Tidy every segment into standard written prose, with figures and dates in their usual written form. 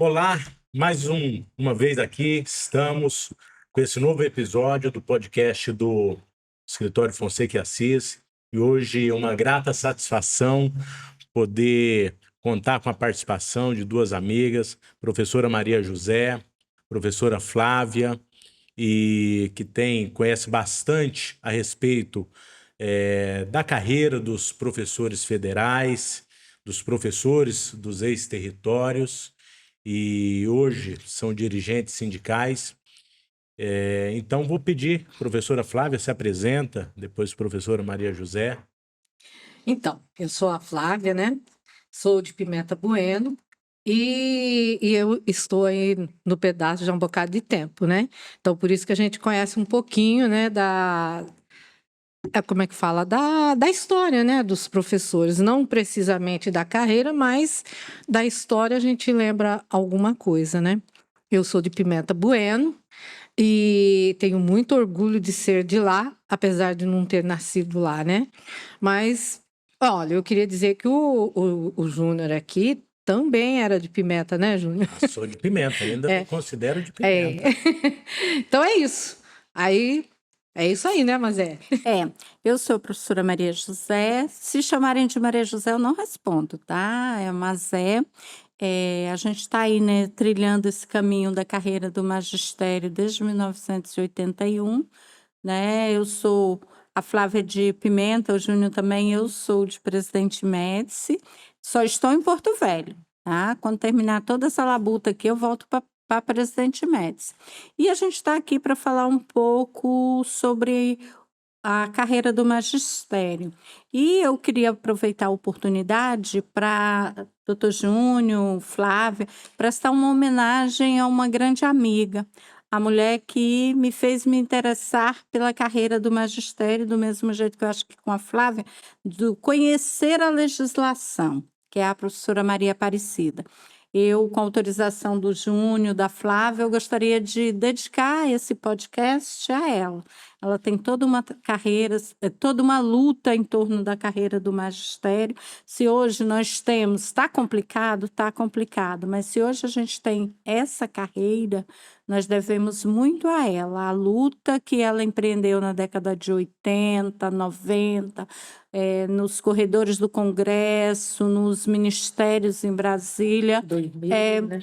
Olá, uma vez aqui, estamos com esse novo episódio do podcast do Escritório Fonseca e Assis. E hoje é uma grata satisfação poder contar com a participação de duas amigas, professora Maria José, professora Flávia, e que conhece bastante a respeito da carreira dos professores federais, dos professores dos ex-territórios, e hoje são dirigentes sindicais. Então, vou pedir, professora Flávia se apresenta, depois professora Maria José. Então, eu sou a Flávia, né? Sou de Pimenta Bueno e eu estou aí no pedaço já há um bocado de tempo, né? Então, por isso que a gente conhece um pouquinho, né, como é que fala? Da história, né, dos professores. Não precisamente da carreira, mas da história a gente lembra alguma coisa, né? Eu sou de Pimenta Bueno e tenho muito orgulho de ser de lá, apesar de não ter nascido lá, né? Mas, olha, eu queria dizer que o Júnior aqui também era de Pimenta, né, Júnior? Sou de Pimenta, ainda me considero de É. Pimenta. Então é isso. Aí, é isso aí, né, Mazé? Eu sou a professora Maria José. Se chamarem de Maria José, eu não respondo, tá? É Mazé. A gente está aí, né, trilhando esse caminho da carreira do magistério desde 1981, né? Eu sou a Flávia de Pimenta, o Júnior também, eu sou de Presidente Médici. Só estou em Porto Velho, tá? Quando terminar toda essa labuta aqui, eu volto para Presidente Médici. E a gente está aqui para falar um pouco sobre a carreira do magistério. E eu queria aproveitar a oportunidade para doutor Júnior, Flávia, prestar uma homenagem a uma grande amiga, a mulher que me fez me interessar pela carreira do magistério, do mesmo jeito que eu acho que com a Flávia, do conhecer a legislação, que é a professora Maria Aparecida. Eu, com autorização do Júnior, da Flávia, eu gostaria de dedicar esse podcast a ela. Ela tem toda uma carreira, toda uma luta em torno da carreira do magistério. Se hoje nós temos, está complicado, mas se hoje a gente tem essa carreira, nós devemos muito a ela, a luta que ela empreendeu na década de 80, 90, nos corredores do Congresso, nos ministérios em Brasília. 2000, né?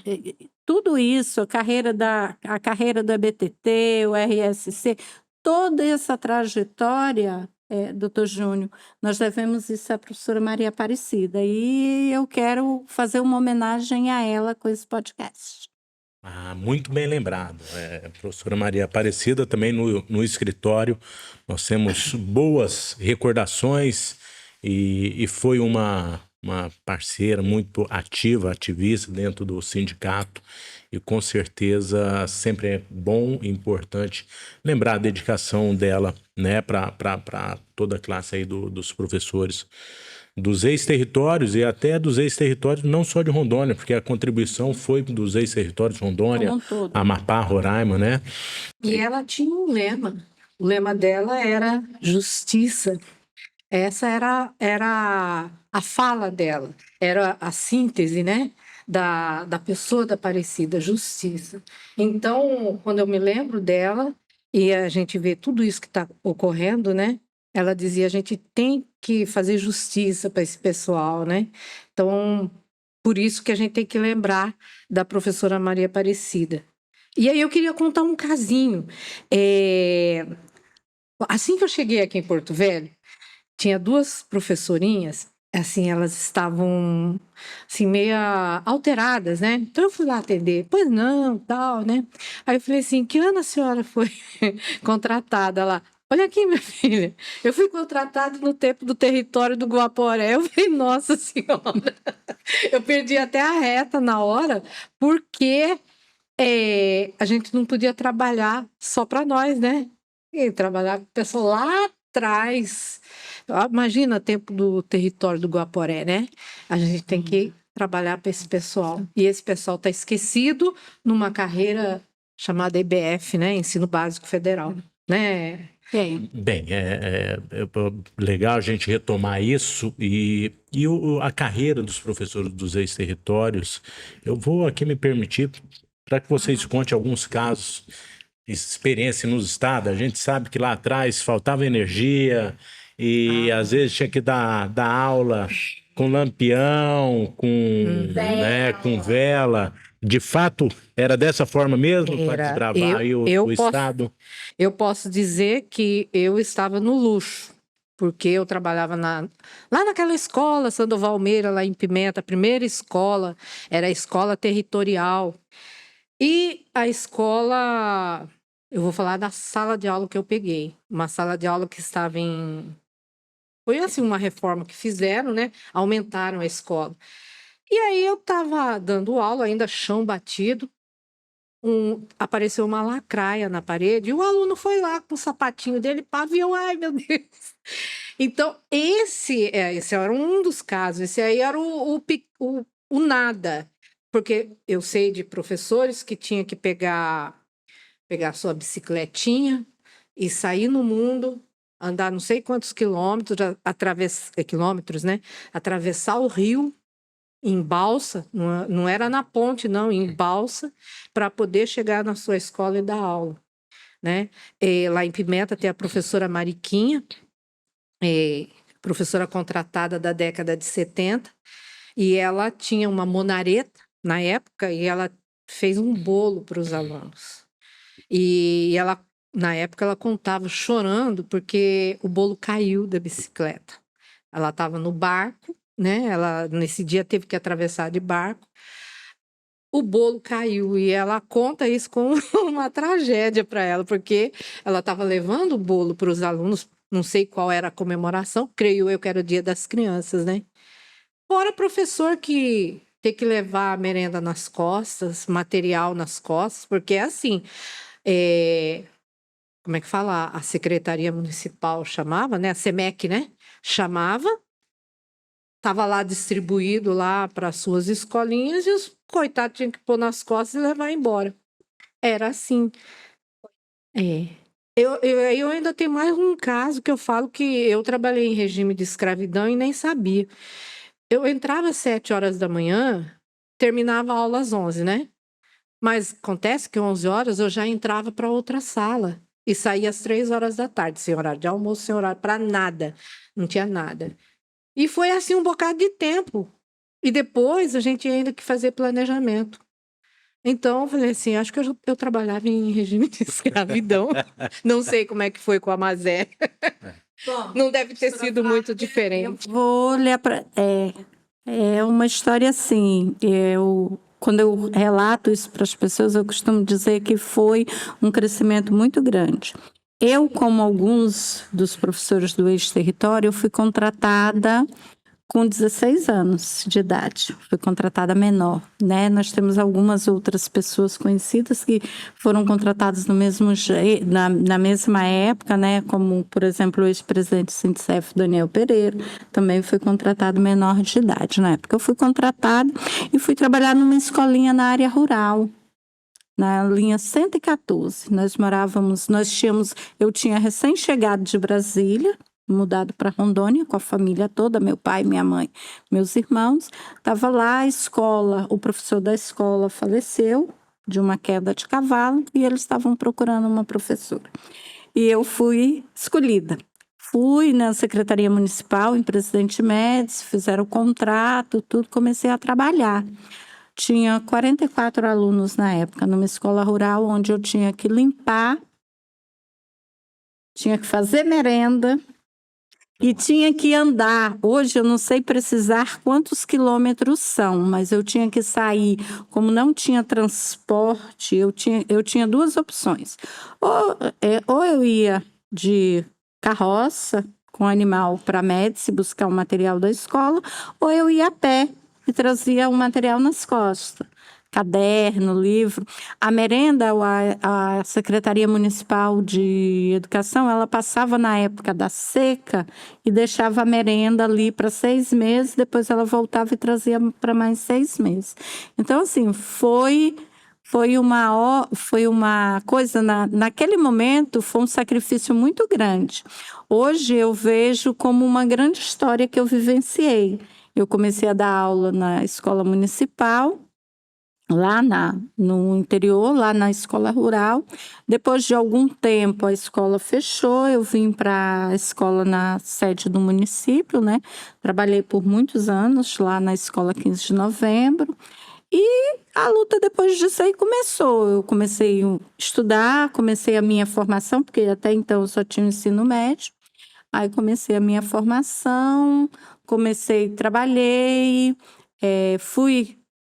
Tudo isso, a carreira do EBTT, o RSC, toda essa trajetória, doutor Júnior, nós devemos isso à professora Maria Aparecida. E eu quero fazer uma homenagem a ela com esse podcast. Muito bem lembrado. Professora Maria Aparecida, também no escritório, nós temos boas recordações e foi uma parceira muito ativa, ativista dentro do sindicato, e com certeza sempre é bom e importante lembrar a dedicação dela, né, para toda a classe aí dos professores dos ex-territórios e até dos ex-territórios não só de Rondônia, porque a contribuição foi dos ex-territórios Rondônia, Como um todo. Amapá, Roraima, né? E ela tinha um lema. O lema dela era justiça. Essa era a fala dela, era a síntese, né, da pessoa da Aparecida, justiça. Então, quando eu me lembro dela e a gente vê tudo isso que está ocorrendo, né, ela dizia: a gente tem que fazer justiça para esse pessoal, né? Então, por isso que a gente tem que lembrar da professora Maria Aparecida. E aí eu queria contar um casinho. Assim que eu cheguei aqui em Porto Velho, tinha duas professorinhas, assim, elas estavam, assim, meio alteradas, né? Então eu fui lá atender. Pois não, tal, né? Aí eu falei assim: que ano a senhora foi contratada lá? Olha aqui, minha filha, eu fui contratada no tempo do território do Guaporé. Eu falei: nossa senhora, eu perdi até a reta na hora, porque a gente não podia trabalhar só para nós, né? E trabalhar com o pessoal lá atrás. Imagina o tempo do território do Guaporé, né? A gente tem que trabalhar para esse pessoal. E esse pessoal está esquecido numa carreira chamada EBF, né? Ensino Básico Federal, né? Tem. Bem, legal a gente retomar isso a carreira dos professores dos ex-territórios. Eu vou aqui me permitir para que vocês contem alguns casos de experiência no estado. A gente sabe que lá atrás faltava energia e às vezes tinha que dar aula com lampião, com vela. De fato, era dessa forma mesmo para desbravar aí o estado? Eu posso dizer que eu estava no luxo, porque eu trabalhava lá naquela escola, Sandoval Meira, lá em Pimenta. A primeira escola era a escola territorial. E a escola, eu vou falar da sala de aula que eu peguei. Uma sala de aula que estava foi assim uma reforma que fizeram, né? Aumentaram a escola. E aí eu estava dando aula, ainda chão batido. Apareceu uma lacraia na parede e o aluno foi lá com o sapatinho dele, paviou, ai meu Deus. Então, esse era um dos casos, esse aí era o nada. Porque eu sei de professores que tinha que pegar sua bicicletinha e sair no mundo, andar não sei quantos quilômetros, né? Atravessar o rio em balsa, não era na ponte, não, em balsa, para poder chegar na sua escola e dar aula, né? Lá em Pimenta tem a professora Mariquinha, professora contratada da década de 70, e ela tinha uma monareta na época, e ela fez um bolo para os alunos. E ela, na época, ela contava chorando porque o bolo caiu da bicicleta. Ela estava no barco, né? Ela nesse dia teve que atravessar de barco. O bolo caiu e ela conta isso como uma tragédia para ela, porque ela estava levando o bolo para os alunos, não sei qual era a comemoração, creio eu que era o Dia das Crianças, né? Fora professor que tem que levar a merenda nas costas, material nas costas, porque é assim, como é que fala? A Secretaria Municipal chamava, né? A SEMEC, né? Chamava, estava lá distribuído lá para as suas escolinhas e os coitados tinham que pôr nas costas e levar embora. Era assim. Eu ainda tenho mais um caso que eu falo que eu trabalhei em regime de escravidão e nem sabia. Eu entrava às 7 horas da manhã, terminava a aula às 11, né? Mas acontece que 11 horas eu já entrava para outra sala e saía às 3 horas da tarde, sem horário de almoço, sem horário para nada. Não tinha nada. E foi assim um bocado de tempo. E depois a gente ainda que fazer planejamento. Então, eu falei assim, acho que eu trabalhava em regime de escravidão. Não sei como é que foi com a Mazé. Bom, não deve ter sido muito diferente. Eu vou olhar para... É uma história assim, quando eu relato isso para as pessoas, eu costumo dizer que foi um crescimento muito grande. Eu, como alguns dos professores do ex-território, fui contratada com 16 anos de idade. Fui contratada menor, né? Nós temos algumas outras pessoas conhecidas que foram contratadas no mesmo na mesma época, né? Como, por exemplo, o ex-presidente do Sindicef, Daniel Pereira, também foi contratado menor de idade. Na época eu fui contratada e fui trabalhar numa escolinha na área rural, na linha 114. Eu tinha recém-chegado de Brasília, mudado para Rondônia com a família toda, meu pai, minha mãe, meus irmãos. Estava lá a escola, o professor da escola faleceu de uma queda de cavalo e eles estavam procurando uma professora. E eu fui escolhida. Fui na Secretaria Municipal, em Presidente Médici, fizeram o contrato, tudo, comecei a trabalhar. Tinha 44 alunos na época, numa escola rural, onde eu tinha que limpar, tinha que fazer merenda, e tinha que andar. Hoje eu não sei precisar quantos quilômetros são, mas eu tinha que sair. Como não tinha transporte, eu tinha duas opções. Ou eu ia de carroça com animal para a Médici buscar o material da escola, ou eu ia a pé e trazia o material nas costas. Caderno, livro. A merenda, a Secretaria Municipal de Educação, ela passava na época da seca e deixava a merenda ali para 6 meses, depois ela voltava e trazia para mais 6 meses. Então, assim, foi foi uma coisa, naquele momento, foi um sacrifício muito grande. Hoje eu vejo como uma grande história que eu vivenciei. Eu comecei a dar aula na escola municipal, lá no interior, lá na escola rural. Depois de algum tempo, a escola fechou, eu vim para a escola na sede do município, né? Trabalhei por muitos anos lá na escola 15 de novembro. E a luta depois disso aí começou. Eu comecei a estudar, comecei a minha formação, porque até então eu só tinha o ensino médio. Aí comecei a minha formação, trabalhei,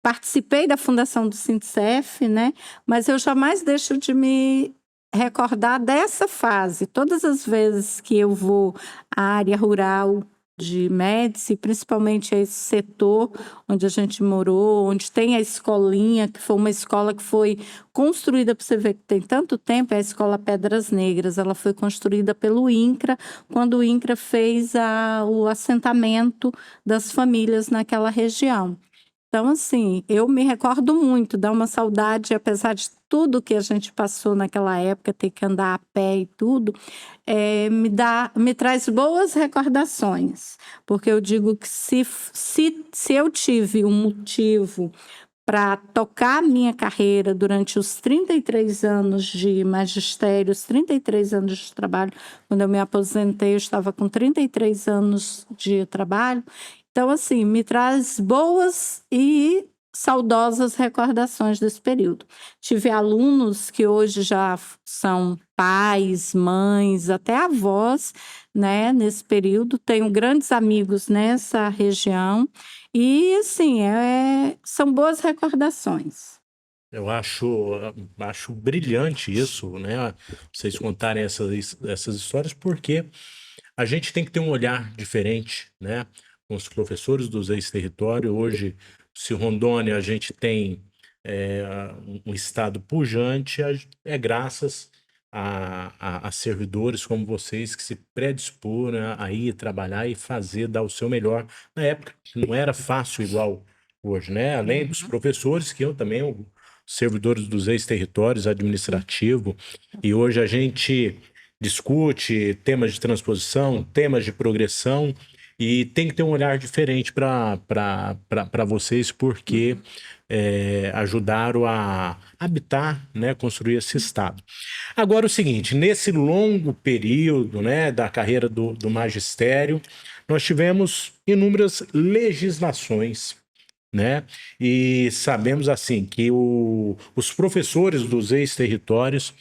participei da fundação do Sintcef, né? Mas eu jamais deixo de me recordar dessa fase. Todas as vezes que eu vou à área rural de Médici, principalmente a esse setor onde a gente morou, onde tem a escolinha, que foi uma escola que foi construída, para você ver que tem tanto tempo, é a Escola Pedras Negras. Ela foi construída pelo INCRA, quando o INCRA fez o assentamento das famílias naquela região. Então, assim, eu me recordo muito, dá uma saudade, apesar de tudo que a gente passou naquela época, ter que andar a pé e tudo, me traz boas recordações. Porque eu digo que se eu tive um motivo para tocar a minha carreira durante os 33 anos de magistério, os 33 anos de trabalho, quando eu me aposentei, eu estava com 33 anos de trabalho. Então, assim, me traz boas e saudosas recordações desse período. Tive alunos que hoje já são pais, mães, até avós, né, nesse período. Tenho grandes amigos nessa região e, assim, são boas recordações. Eu acho brilhante isso, né? Vocês contarem essas histórias, porque a gente tem que ter um olhar diferente, né? Com os professores dos ex-território. Hoje, se Rondônia a gente tem um estado pujante, é graças a servidores como vocês que se predisporam a ir trabalhar e fazer, dar o seu melhor. Na época, não era fácil igual hoje, né? Além dos professores, que eu também, servidores dos ex-territórios administrativo, e hoje a gente discute temas de transposição, temas de progressão, e tem que ter um olhar diferente para vocês, porque ajudaram a habitar, né, construir esse estado. Agora, o seguinte, nesse longo período, né, da carreira do magistério, nós tivemos inúmeras legislações, né? E sabemos assim que os professores dos ex-territórios,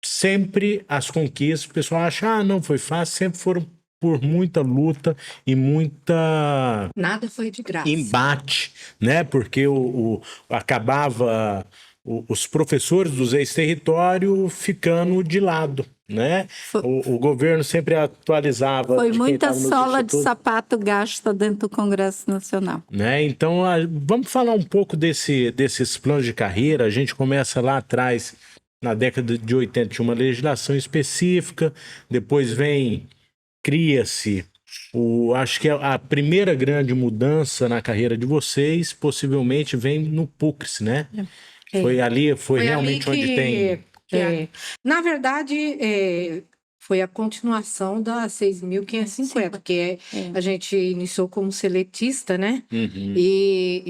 sempre as conquistas, o pessoal acha, não foi fácil, sempre foram por muita luta e muita Nada foi de graça. embate, né? Porque acabava os professores dos ex-território ficando de lado, né? O governo sempre atualizava. Foi de quem muita estava nos sola de institutos, sapato gasta dentro do Congresso Nacional. né? Então, vamos falar um pouco desses planos de carreira. A gente começa lá atrás, na década de 80, tinha uma legislação específica, depois cria-se, acho que a primeira grande mudança na carreira de vocês, possivelmente vem no PUCRS, né? Foi ali, foi realmente ali onde tem... Na verdade, foi a continuação da 6.550, que a gente iniciou como seletista, né? Uhum.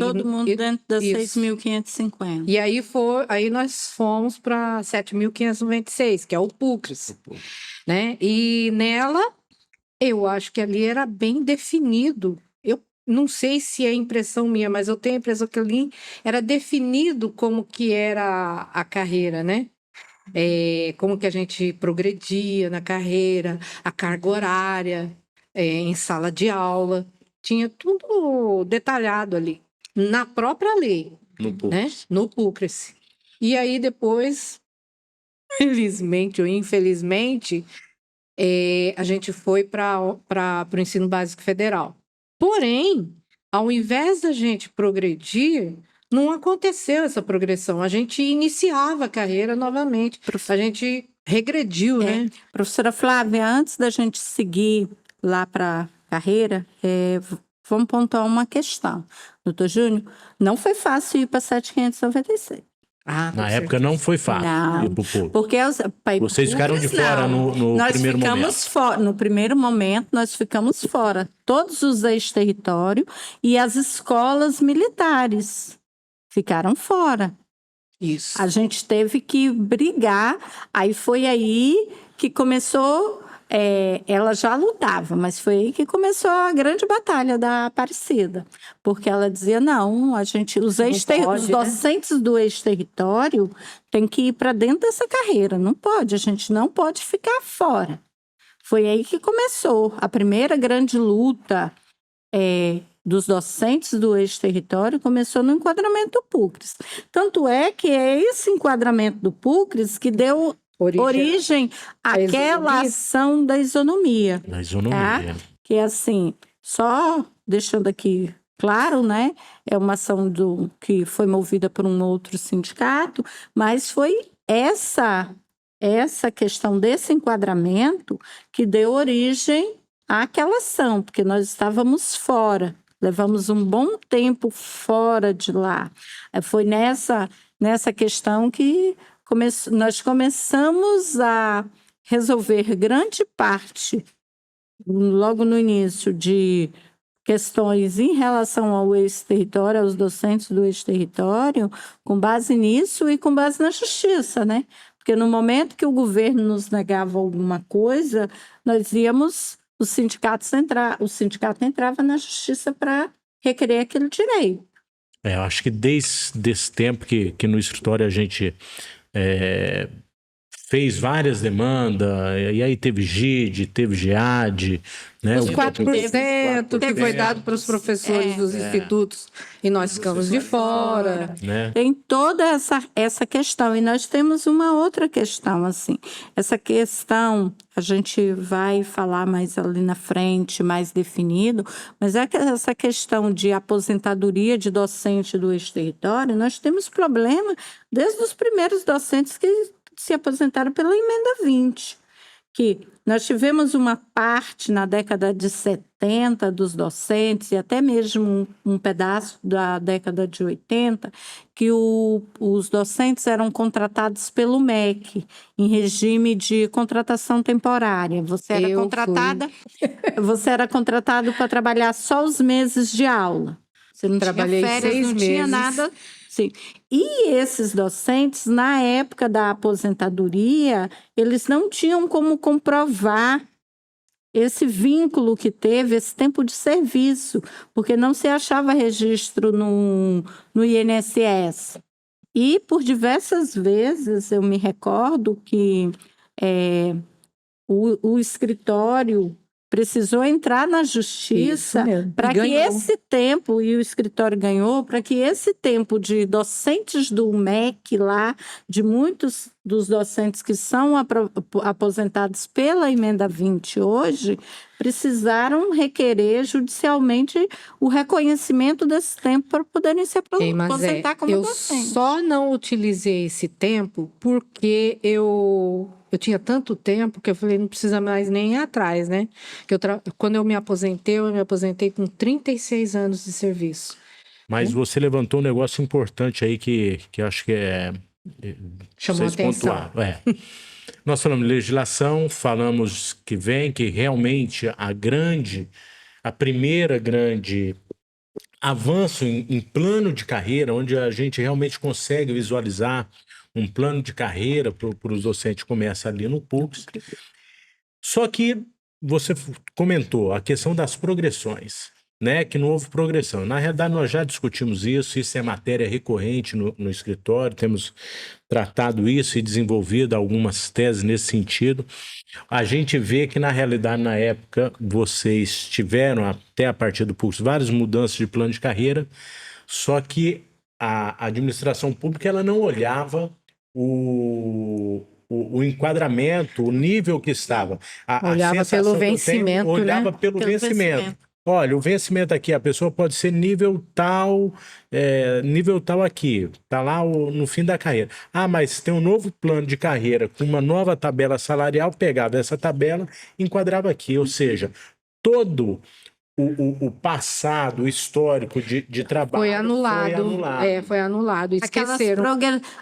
Todo mundo dentro da isso. 6.550. E aí nós fomos para 7.596, que é o PUCRS, né? E nela, eu acho que ali era bem definido. Eu não sei se é impressão minha, mas eu tenho a impressão que ali era definido como que era a carreira, né? Como que a gente progredia na carreira, a carga horária, em sala de aula. Tinha tudo detalhado ali, na própria lei, No PUCRS. né? No PUCRS. E aí depois, felizmente ou infelizmente, a gente foi para o ensino básico federal. Porém, ao invés da gente progredir, não aconteceu essa progressão. A gente iniciava a carreira novamente. A gente regrediu, né? Professora Flávia, antes da gente seguir lá para a carreira, vamos pontuar uma questão. Doutor Júnior, não foi fácil ir para 7.596. Ah, Na com época não foi fácil Não. ir pro PUC. Porque Vocês ficaram de fora no nós primeiro momento. ficamos fora. No primeiro momento, nós ficamos fora. Todos os ex-território e as escolas militares ficaram fora. Isso. A gente teve que brigar. Aí foi aí que começou. Ela já lutava, mas foi aí que começou a grande batalha da Aparecida. Porque ela dizia: não, os pode, né? docentes do ex-território têm que ir para dentro dessa carreira. Não pode, a gente não pode ficar fora. Foi aí que começou a primeira grande luta dos docentes do ex-território, começou no enquadramento do PUCRES. Tanto é que é esse enquadramento do PUCRES que deu origem àquela ação da isonomia. Na isonomia. Que é assim, só deixando aqui claro, né? É uma ação que foi movida por um outro sindicato, mas foi essa questão desse enquadramento que deu origem àquela ação, porque nós estávamos fora, levamos um bom tempo fora de lá. Foi nessa questão que nós começamos a resolver grande parte, logo no início, de questões em relação ao ex-território, aos docentes do ex-território, com base nisso e com base na justiça, né? Porque no momento que o governo nos negava alguma coisa, nós íamos, o sindicato entrava na justiça para requerer aquele direito. Eu acho que desde esse tempo que no escritório a gente fez várias demandas, e aí teve GID, teve GEAD, né? Os 4% que foi dado para os professores dos institutos e nós ficamos de fora. Né? Tem toda essa questão. E nós temos uma outra questão, assim. Essa questão, a gente vai falar mais ali na frente, mais definido, mas essa questão de aposentadoria de docente do ex-território, nós temos problema desde os primeiros docentes que se aposentaram pela emenda 20, que nós tivemos uma parte na década de 70 dos docentes e até mesmo um pedaço da década de 80, que os docentes eram contratados pelo MEC, em regime de contratação temporária. Você era contratado para trabalhar só os meses de aula. Você não Trabalhei tinha férias, 6 não tinha meses. nada. Sim. E esses docentes, na época da aposentadoria, eles não tinham como comprovar esse vínculo que teve, esse tempo de serviço, porque não se achava registro no INSS. E por diversas vezes eu me recordo que o escritório precisou entrar na justiça para que esse tempo, e o escritório ganhou, para que esse tempo de docentes do MEC lá, de muitos dos docentes que são aposentados pela emenda 20 hoje, precisaram requerer judicialmente o reconhecimento desse tempo para poderem se aposentar como docente. Eu só não utilizei esse tempo porque eu tinha tanto tempo que eu falei, não precisa mais nem ir atrás, né? Quando eu me aposentei com 36 anos de serviço. Mas você levantou um negócio importante aí que acho que chamou atenção. Nós falamos de legislação, falamos que realmente a primeira grande avanço em plano de carreira, onde a gente realmente consegue visualizar um plano de carreira para os docentes, começa ali no PUCS. Só que você comentou a questão das progressões, né? Que não houve progressão. Na realidade, nós já discutimos isso é matéria recorrente no escritório, temos tratado isso e desenvolvido algumas teses nesse sentido. A gente vê que, na realidade, na época, vocês tiveram, até a partir do PUCS, várias mudanças de plano de carreira, só que a administração pública ela não olhava o enquadramento, o nível que estava. Olhava pelo vencimento, né? Olhava pelo vencimento. Olha, o vencimento aqui, a pessoa pode ser nível tal aqui, tá lá no fim da carreira. Mas tem um novo plano de carreira com uma nova tabela salarial, pegava essa tabela e enquadrava aqui, ou seja, todo o passado, o histórico de trabalho Foi anulado. foi anulado. Foi anulado. Esqueceram.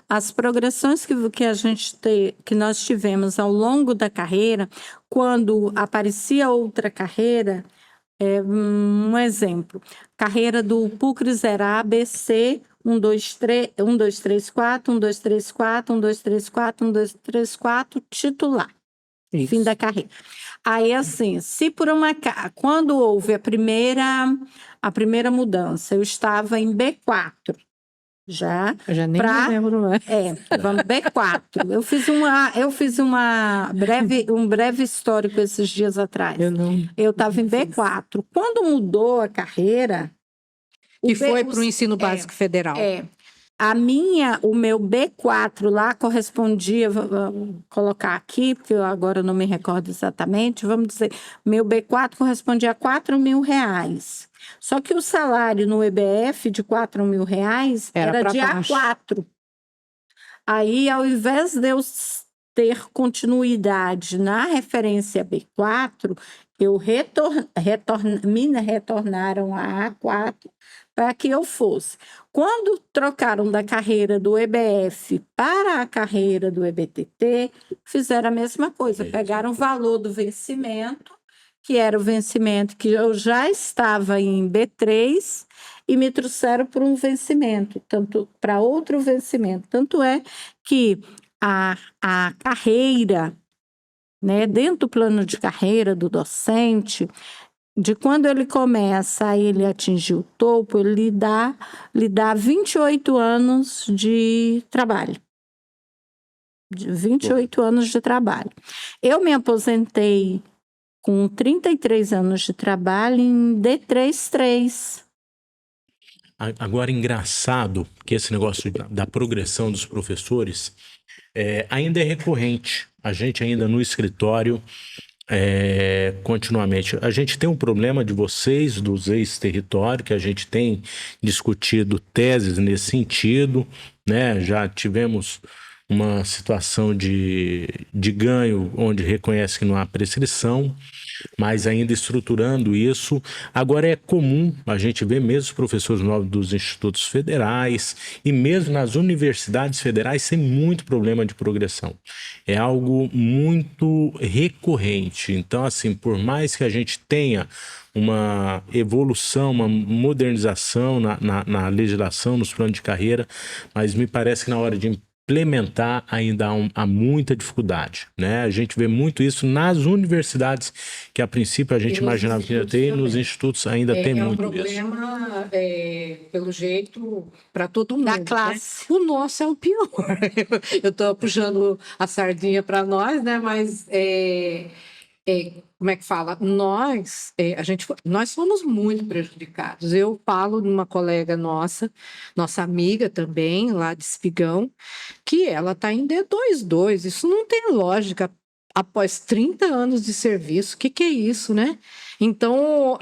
As progressões que a gente que nós tivemos ao longo da carreira, quando aparecia outra carreira, um exemplo, carreira do PUCRES era ABC, 1, 2, 3, 1, 2, 3, 4, 1, 2, 3, 4, 1, 2, 3, 4, 1, 2, 3, 4, titular. Isso. Fim da carreira. Aí, assim, se por quando houve a primeira mudança, eu estava em B4, Eu já nem me lembro mais. Vamos, B4. Eu fiz um breve histórico esses dias atrás. Eu estava em B4. Quando mudou a carreira... E foi para o ensino básico federal. O meu B4 lá correspondia, vou colocar aqui, porque eu agora não me recordo exatamente, vamos dizer, meu B4 correspondia a R$4.000. Só que o salário no EBF de R$4.000 era de A4. Aí, ao invés de eu ter continuidade na referência B4, me retornaram a A4 para que eu fosse. Quando trocaram da carreira do EBF para a carreira do EBTT, fizeram a mesma coisa, pegaram o valor do vencimento, que era o vencimento que eu já estava em B3, e me trouxeram para um vencimento, para outro vencimento. Tanto é que a carreira, né, dentro do plano de carreira do docente, de quando ele começa a ele atingir o topo, ele lhe dá 28 anos de trabalho. 28 anos de trabalho. Eu me aposentei com 33 anos de trabalho em D3-3. Agora, engraçado que esse negócio da progressão dos professores ainda é recorrente. A gente ainda no escritório, continuamente. A gente tem um problema de vocês, dos ex-território, que a gente tem discutido teses nesse sentido, né? Já tivemos uma situação de ganho, onde reconhece que não há prescrição, mas ainda estruturando isso. Agora é comum a gente ver mesmo professores novos dos institutos federais e mesmo nas universidades federais tem muito problema de progressão. É algo muito recorrente. Então, assim, por mais que a gente tenha uma evolução, uma modernização na legislação, nos planos de carreira, mas me parece que na hora de implementar ainda há muita dificuldade, né? A gente vê muito isso nas universidades, que a princípio a gente imaginava que ia ter, e nos institutos ainda tem muito isso. É um problema, pelo jeito, para todo mundo. Da classe. Né? O nosso é o pior. Eu estou puxando a sardinha para nós, né? Mas como é que fala? Nós fomos muito prejudicados. Eu falo de uma colega nossa amiga também, lá de Espigão, que ela está em D22. Isso não tem lógica. Após 30 anos de serviço, o que é isso, né? Então,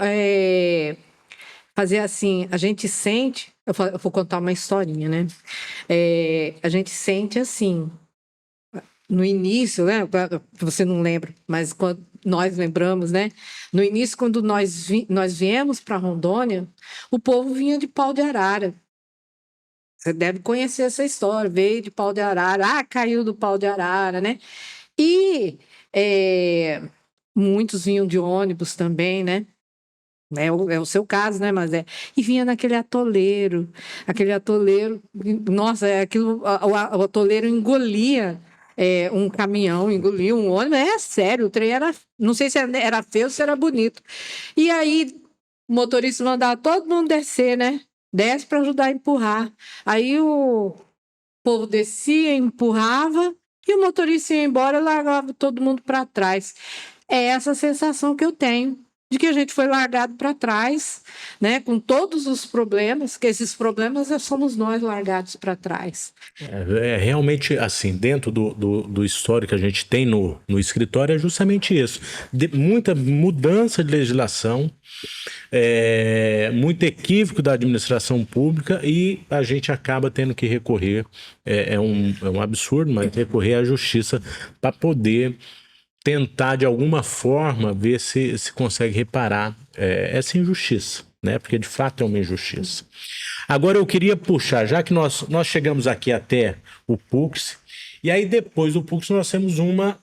fazer assim, a gente sente... Eu vou contar uma historinha, né? A gente sente assim... No início, né? Você não lembra, mas quando nós lembramos, né? No início, quando nós viemos para Rondônia, o povo vinha de Pau de Arara. Você deve conhecer essa história. Veio de Pau de Arara, caiu do Pau de Arara, né? E muitos vinham de ônibus também, né? É o seu caso, né? Mas e vinha naquele atoleiro, nossa, o atoleiro engolia um caminhão, engolia um ônibus, sério, o trem era, não sei se era feio ou se era bonito. E aí o motorista mandava todo mundo descer, né? Desce para ajudar a empurrar. Aí o povo descia, empurrava, e o motorista ia embora e largava todo mundo para trás. É essa sensação que eu tenho, de que a gente foi largado para trás, né, com todos os problemas, que esses problemas somos nós largados para trás. Realmente, assim, dentro do histórico que a gente tem no escritório, é justamente isso. Muita mudança de legislação, muito equívoco da administração pública, e a gente acaba tendo que recorrer, é um absurdo, mas recorrer à justiça para poder tentar, de alguma forma, ver se consegue reparar essa injustiça, né? Porque, de fato, é uma injustiça. Agora, eu queria puxar, já que nós chegamos aqui até o PUCS, e aí depois do PUCS nós temos uma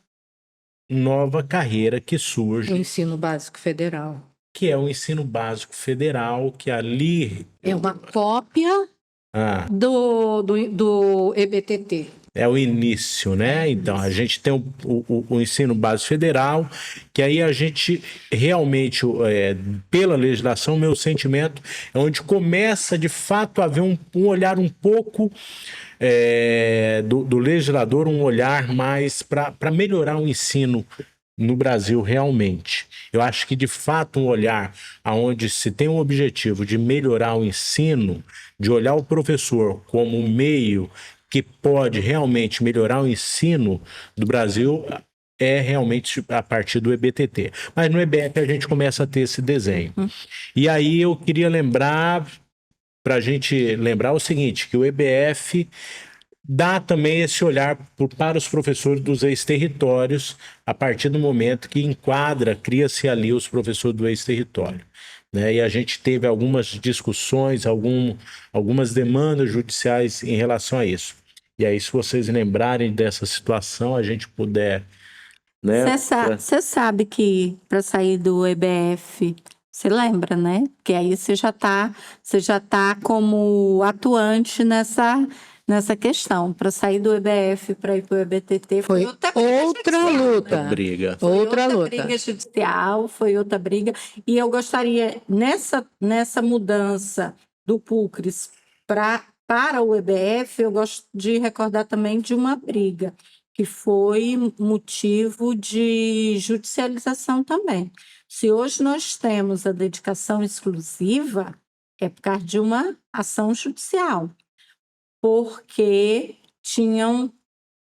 nova carreira que O surge, ensino básico federal. que é o ensino básico federal, que ali... É uma cópia do EBTT. É o início, né? Então, a gente tem o ensino básico federal, que aí a gente realmente, pela legislação, meu sentimento é onde começa, de fato, a haver um olhar um pouco do legislador, um olhar mais para melhorar o ensino no Brasil realmente. Eu acho que, de fato, um olhar onde se tem o objetivo de melhorar o ensino, de olhar o professor como um meio que pode realmente melhorar o ensino do Brasil, é realmente a partir do EBTT. Mas no EBF a gente começa a ter esse desenho. E aí eu queria lembrar, para a gente lembrar o seguinte, que o EBF dá também esse olhar para os professores dos ex-territórios, a partir do momento que cria-se ali os professores do ex-território. Né? E a gente teve algumas discussões, algumas demandas judiciais em relação a isso. E aí, se vocês lembrarem dessa situação, a gente puder... Você sabe que para sair do EBF, você lembra, né? Que aí você já tá como atuante nessa questão. Para sair do EBF para ir para o EBTT Foi outra luta. Briga. Outra luta. Briga judicial, foi outra briga. E eu gostaria, nessa mudança do PUCRES para o EBF, eu gosto de recordar também de uma briga, que foi motivo de judicialização também. Se hoje nós temos a dedicação exclusiva, é por causa de uma ação judicial, porque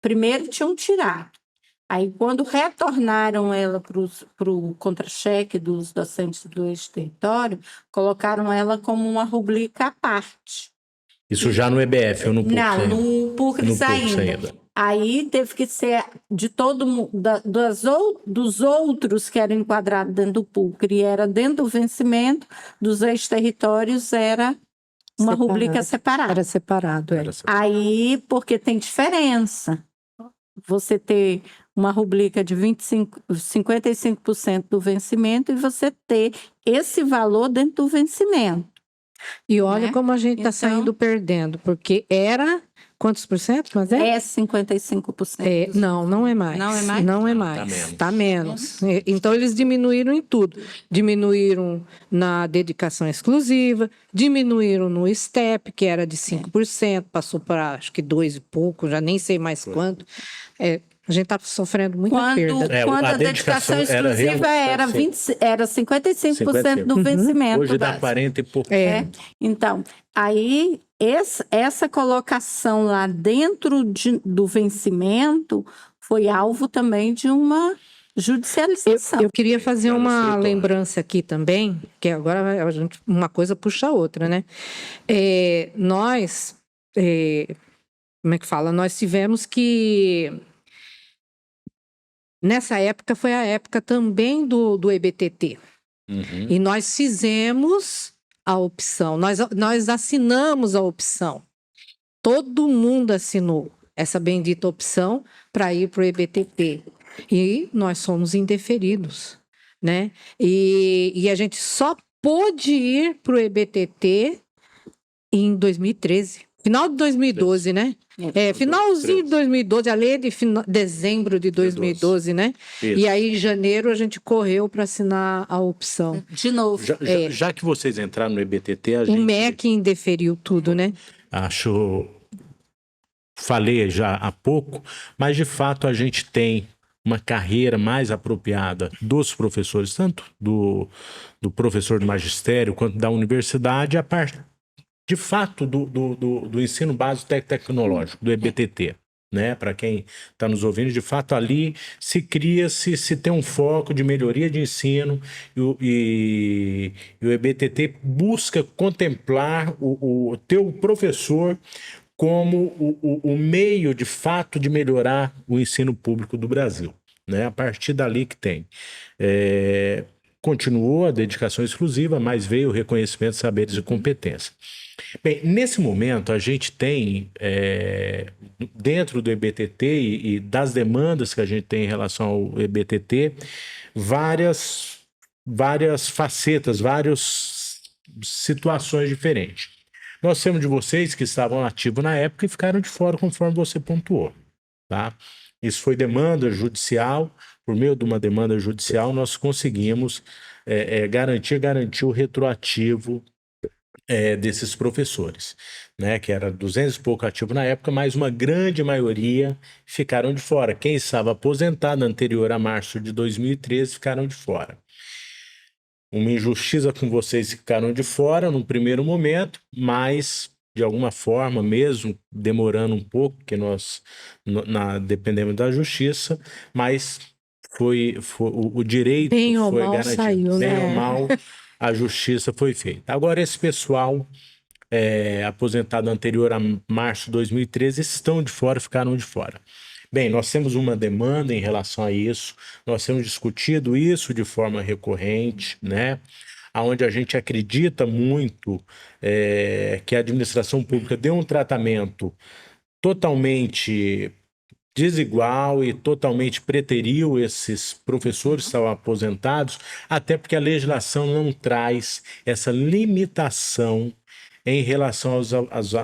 primeiro tinham tirado. Aí, quando retornaram ela para o contra-cheque dos docentes do ex-território, colocaram ela como uma rubrica à parte. Isso já no EBF ou no PUCS? Não, no PUCRES ainda. Aí teve que ser de todo mundo, dos outros que eram enquadrados dentro do PUCRE, era dentro do vencimento, dos ex-territórios era uma rubrica separada. Era separado, é. Aí, porque tem diferença, você ter uma rubrica de 55% do vencimento e você ter esse valor dentro do vencimento. E olha, né? como a gente está saindo perdendo, porque era quantos por cento? Mas é 55%. Não é mais. Não é mais? Não é mais. Está menos. Então, eles diminuíram em tudo. Diminuíram na dedicação exclusiva, diminuíram no STEP, que era de 5%, passou para acho que 2 e pouco, já nem sei mais quanto. A gente está sofrendo muita perda. Quando a dedicação exclusiva era 55% do vencimento. Hoje dá 40 e pouco. Então, aí essa colocação lá dentro do vencimento foi alvo também de uma judicialização. Eu queria fazer uma lembrança aqui também, que agora uma coisa puxa a outra, né? Nós, como é que fala? Nós tivemos que... Nessa época foi a época também do EBTT. E nós fizemos a opção, nós assinamos a opção. Todo mundo assinou essa bendita opção para ir para o EBTT. E nós somos indeferidos, né? E a gente só pôde ir para o EBTT em 2013. Final de 2012, né? Finalzinho de 2012, a lei de dezembro de 2012, né? Isso. E aí, em janeiro, a gente correu para assinar a opção. De novo. Já que vocês entraram no EBTT, o MEC indeferiu tudo, né? Falei já há pouco, mas de fato a gente tem uma carreira mais apropriada dos professores, tanto do professor de magistério quanto da universidade, a parte de fato do ensino básico tecnológico, do EBTT, né? Para quem está nos ouvindo, de fato ali se tem um foco de melhoria de ensino e o EBTT busca contemplar o teu professor como o meio de fato de melhorar o ensino público do Brasil. né? A partir dali que tem. Continuou a dedicação exclusiva, mas veio o reconhecimento de saberes e competência. Bem, nesse momento a gente tem, dentro do EBTT e das demandas que a gente tem em relação ao EBTT, várias facetas, várias situações diferentes. Nós temos de vocês que estavam ativos na época e ficaram de fora, conforme você pontuou, tá? Isso foi demanda judicial. Por meio de uma demanda judicial, nós conseguimos garantir o retroativo desses professores, né? Que era 200 e pouco ativos na época, mas uma grande maioria ficaram de fora. Quem estava aposentado anterior a março de 2013 ficaram de fora. Uma injustiça com vocês que ficaram de fora num primeiro momento, mas de alguma forma, mesmo demorando um pouco, porque nós dependemos da justiça, mas o direito Bem ou foi mal garantido. saiu, Bem né? ou mal, a justiça foi feita. Agora, esse pessoal aposentado anterior a março de 2013 estão de fora, ficaram de fora. Bem, nós temos uma demanda em relação a isso, nós temos discutido isso de forma recorrente, né? Onde a gente acredita muito que a administração pública deu um tratamento totalmente desigual e totalmente preteriu esses professores que estavam aposentados, até porque a legislação não traz essa limitação em relação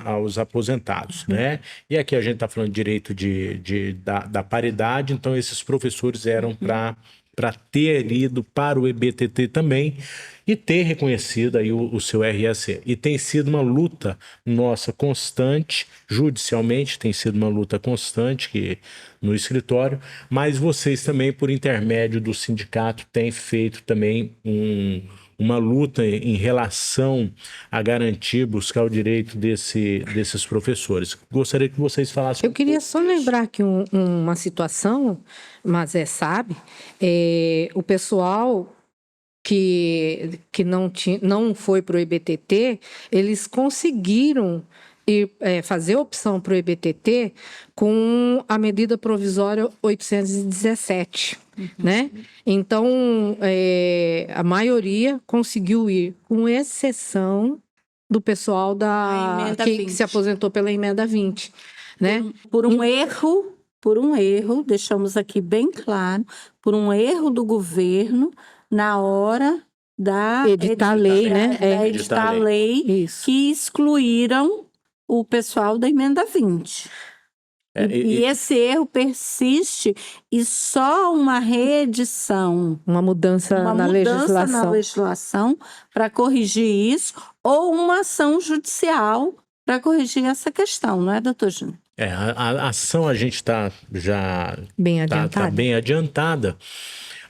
aos aposentados, né? E aqui a gente está falando de direito da paridade, então esses professores eram para ter ido para o EBTT também e ter reconhecido aí o seu RSE. E tem sido uma luta nossa constante, judicialmente tem sido uma luta constante no escritório, mas vocês também, por intermédio do sindicato, têm feito também uma luta em relação a garantir, buscar o direito desses professores. Gostaria que vocês falassem. Eu queria só lembrar aqui uma situação, mas sabe, o pessoal que não foi para o EBTT, eles conseguiram fazer opção para o EBTT com a medida provisória 817, né? Então, a maioria conseguiu ir, com exceção do pessoal que se aposentou pela emenda 20, né? Por um erro, deixamos aqui bem claro, por um erro do governo na hora da editar a lei, né? Editar a lei Isso. que excluíram o pessoal da emenda 20. E esse erro persiste e só uma reedição, uma mudança na legislação para corrigir isso, ou uma ação judicial para corrigir essa questão, não é, doutor Júnior? A ação a gente está já bem adiantada,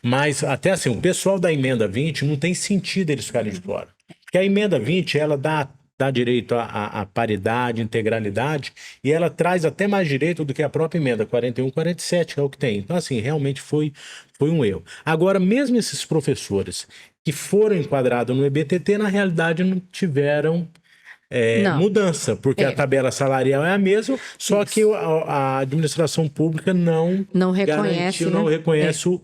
mas até assim, o pessoal da emenda 20 não tem sentido eles ficarem de fora. Porque a emenda 20, ela dá direito à paridade, integralidade, e ela traz até mais direito do que a própria emenda 41 e 47, que é o que tem. Então, assim, realmente foi um erro. Agora, mesmo esses professores que foram enquadrados no EBTT, na realidade não tiveram mudança, porque a tabela salarial é a mesma, só que a administração pública não reconhece, não reconhece o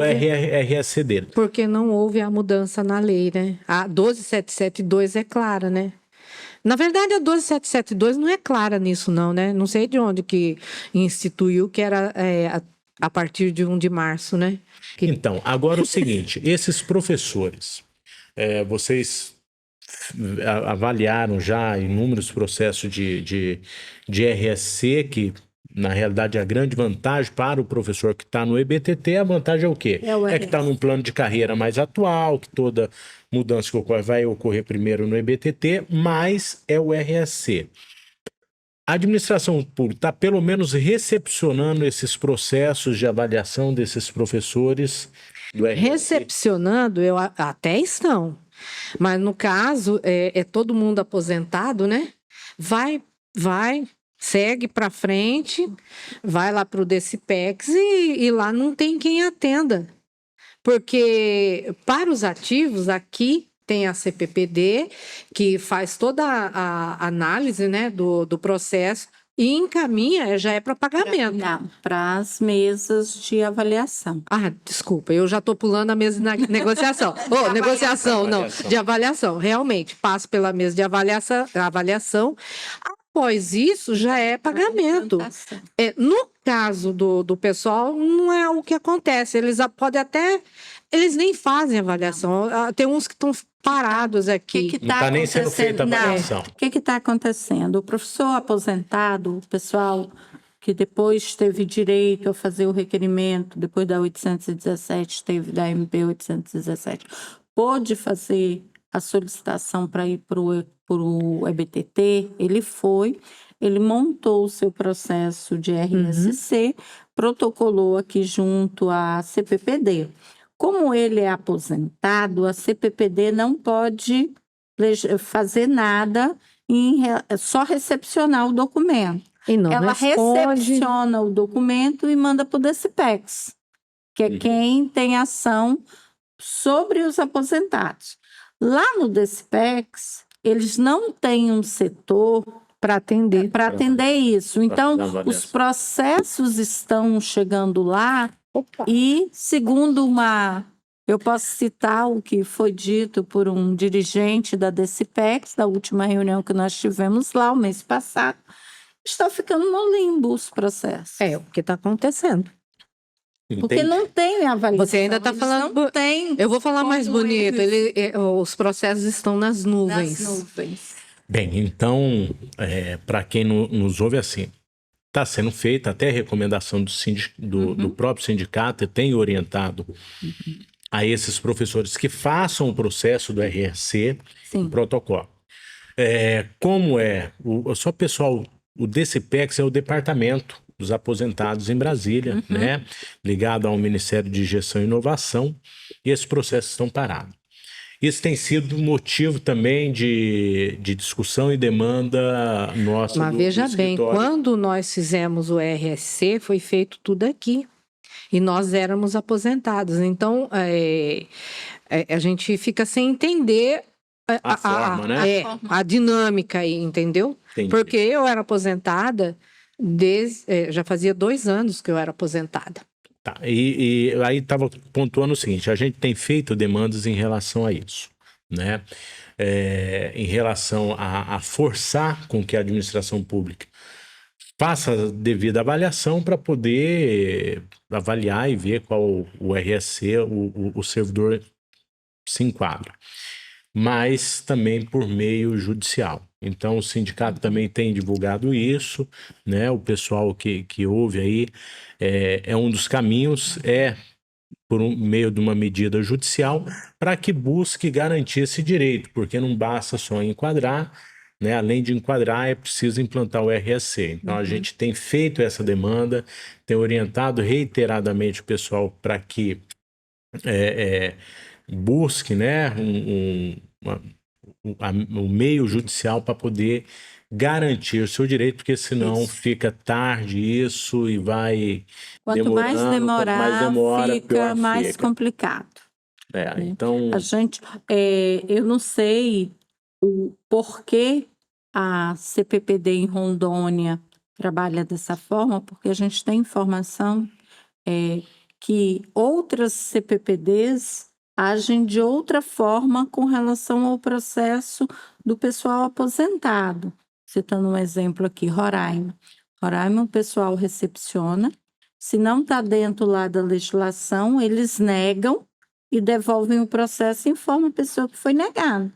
RSE dele. Porque não houve a mudança na lei, né? A 12772 é clara, né? Na verdade, a 12772 não é clara nisso, não, né? Não sei de onde que instituiu que era a partir de 1 de março, né? Então, agora o seguinte, esses professores, vocês avaliaram já inúmeros processos de RSC, que na realidade a grande vantagem para o professor que está no EBTT, a vantagem é o quê? É que está num plano de carreira mais atual, que toda mudança que ocorre vai ocorrer primeiro no EBTT, mas é o RSC. A administração pública está pelo menos recepcionando esses processos de avaliação desses professores do RSC? Recepcionando, até estão. Mas no caso, todo mundo aposentado, né? Vai, segue para frente, vai lá para o DECIPEX e lá não tem quem atenda. Porque para os ativos, aqui tem a CPPD, que faz toda a análise, né, do processo, e encaminha, já é para pagamento. Não, para as mesas de avaliação. Ah, desculpa, eu já estou pulando a mesa de negociação. Negociação, não, de avaliação. Realmente, passo pela mesa de avaliação. Após isso, já é pagamento. No caso do pessoal, não é o que acontece. Eles podem até... Eles nem fazem avaliação. Tem uns que estão parados aqui. Não está nem sendo feita a avaliação. O que está acontecendo? O professor aposentado, o pessoal que depois teve direito a fazer o requerimento, depois da 817, teve da MP 817, pôde fazer a solicitação para ir para o EBTT, ele montou o seu processo de RSC, protocolou aqui junto à CPPD. Como ele é aposentado, a CPPD não pode fazer nada, só recepcionar o documento. E não ela responde. Recepciona o documento e manda para o DECIPEX, que é quem tem ação sobre os aposentados. Lá no DECIPEX, eles não têm um setor para atender. Isso. Então, os processos estão chegando lá. E, segundo eu posso citar o que foi dito por um dirigente da DECIPEX, da última reunião que nós tivemos lá, o mês passado, está ficando no limbo os processos. É o que está acontecendo. Porque não tem avaliação. Você ainda está falando... Não tem. Eu vou falar mais bonito. Os processos estão nas nuvens. Nas nuvens. Bem, então, para quem nos ouve assim, está sendo feita até a recomendação do próprio sindicato, tem orientado a esses professores que façam o processo do RSC, o protocolo. Só pessoal, o DECIPEX é o Departamento dos Aposentados em Brasília, né? Ligado ao Ministério de Gestão e Inovação, e esses processos estão parados. Isso tem sido motivo também de discussão e demanda nossa. Mas veja bem, quando nós fizemos o RSC, foi feito tudo aqui. E nós éramos aposentados. Então, a gente fica sem entender a forma, né? A dinâmica aí, entendeu? Entendi. Porque eu era aposentada já fazia 2 anos que eu era aposentada. Tá, e aí estava pontuando o seguinte, a gente tem feito demandas em relação a isso, né? Em relação a forçar com que a administração pública faça a devida avaliação para poder avaliar e ver qual o RSC, o servidor se enquadra, mas também por meio judicial. Então, o sindicato também tem divulgado isso, né? O pessoal que ouve aí, um dos caminhos por meio de uma medida judicial para que busque garantir esse direito, porque não basta só enquadrar, né? Além de enquadrar, é preciso implantar o RSC. Então, a gente tem feito essa demanda, tem orientado reiteradamente o pessoal para que busque, né, o meio judicial para poder garantir o seu direito, porque senão fica tarde isso e vai quanto mais demora, fica mais complicado. Então a gente, eu não sei o porquê a CPPD em Rondônia trabalha dessa forma, porque a gente tem informação que outras CPPDs agem de outra forma com relação ao processo do pessoal aposentado. Citando um exemplo aqui, Roraima. Roraima, o pessoal recepciona. Se não está dentro lá da legislação, eles negam e devolvem o processo e informam a pessoa que foi negada.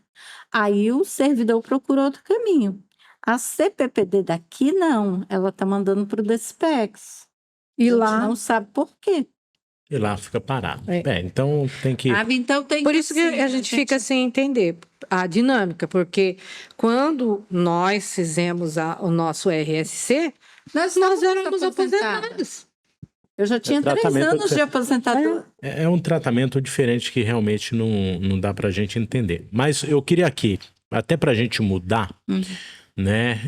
Aí o servidor procura outro caminho. A CPPD daqui, não. Ela está mandando para o DECIPEX. E lá não sabe por quê. E lá fica parado. Então tem que... Por isso que a gente fica sem entender a dinâmica, porque quando nós fizemos o nosso RSC, nós éramos aposentados. Eu já tinha 3 anos de aposentadoria. É um tratamento diferente que realmente não dá para a gente entender. Mas eu queria aqui, até para a gente mudar, né?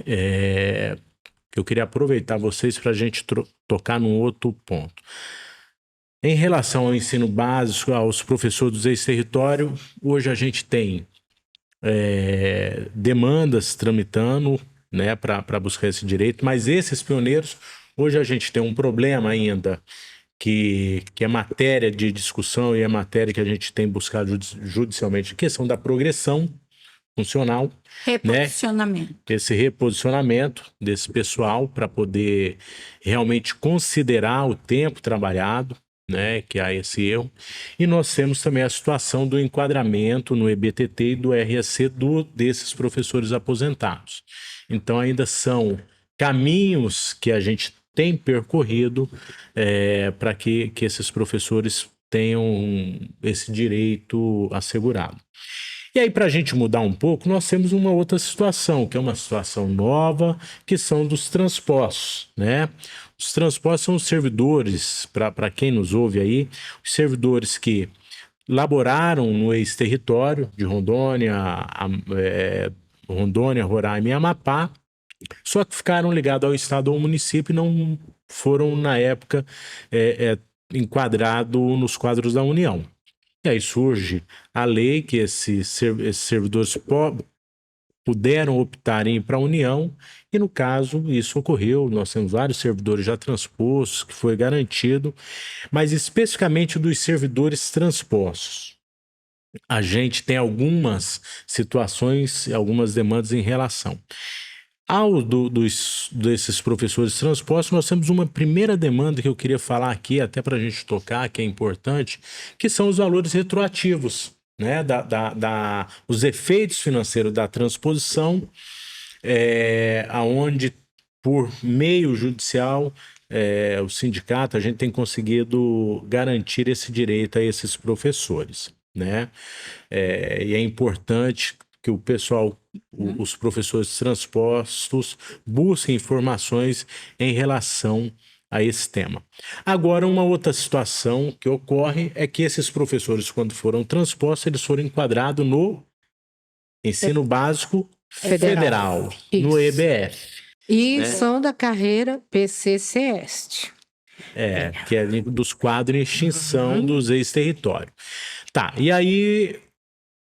Eu queria aproveitar vocês para a gente tocar num outro ponto. Em relação ao ensino básico, aos professores dos ex-território, hoje a gente tem demandas tramitando né, para buscar esse direito, mas esses pioneiros, hoje a gente tem um problema ainda, que é matéria de discussão e é matéria que a gente tem buscado judicialmente, a questão da progressão funcional, né? Reposicionamento. Esse reposicionamento desse pessoal para poder realmente considerar o tempo trabalhado, né, que há esse erro. E nós temos também a situação do enquadramento no EBTT e do RSC desses professores aposentados. Então ainda são caminhos que a gente tem percorrido para que esses professores tenham esse direito assegurado. E aí, para a gente mudar um pouco, nós temos uma outra situação, que é uma situação nova, que são dos transpostos, né? Os transpostos são os servidores, para quem nos ouve aí, os servidores que laboraram no ex-território de Rondônia, Roraima e Amapá, só que ficaram ligados ao estado ou ao município e não foram, na época, enquadrados nos quadros da União. E aí surge a lei que esses servidores puderam optar em ir para a União, e no caso isso ocorreu, nós temos vários servidores já transpostos, que foi garantido, mas especificamente dos servidores transpostos. A gente tem algumas situações, algumas demandas em relação. Desses professores transpostos, nós temos uma primeira demanda que eu queria falar aqui, até para a gente tocar, que é importante, que são os valores retroativos, né? Os efeitos financeiros da transposição, aonde por meio judicial, o sindicato, a gente tem conseguido garantir esse direito a esses professores, né? E é importante que o pessoal, os professores transpostos, busquem informações em relação a esse tema. Agora, uma outra situação que ocorre é que esses professores, quando foram transpostos, eles foram enquadrados no ensino básico federal, no EBF. E são da carreira PCCEST. Que é dos quadros em extinção dos ex-territórios. Tá, e aí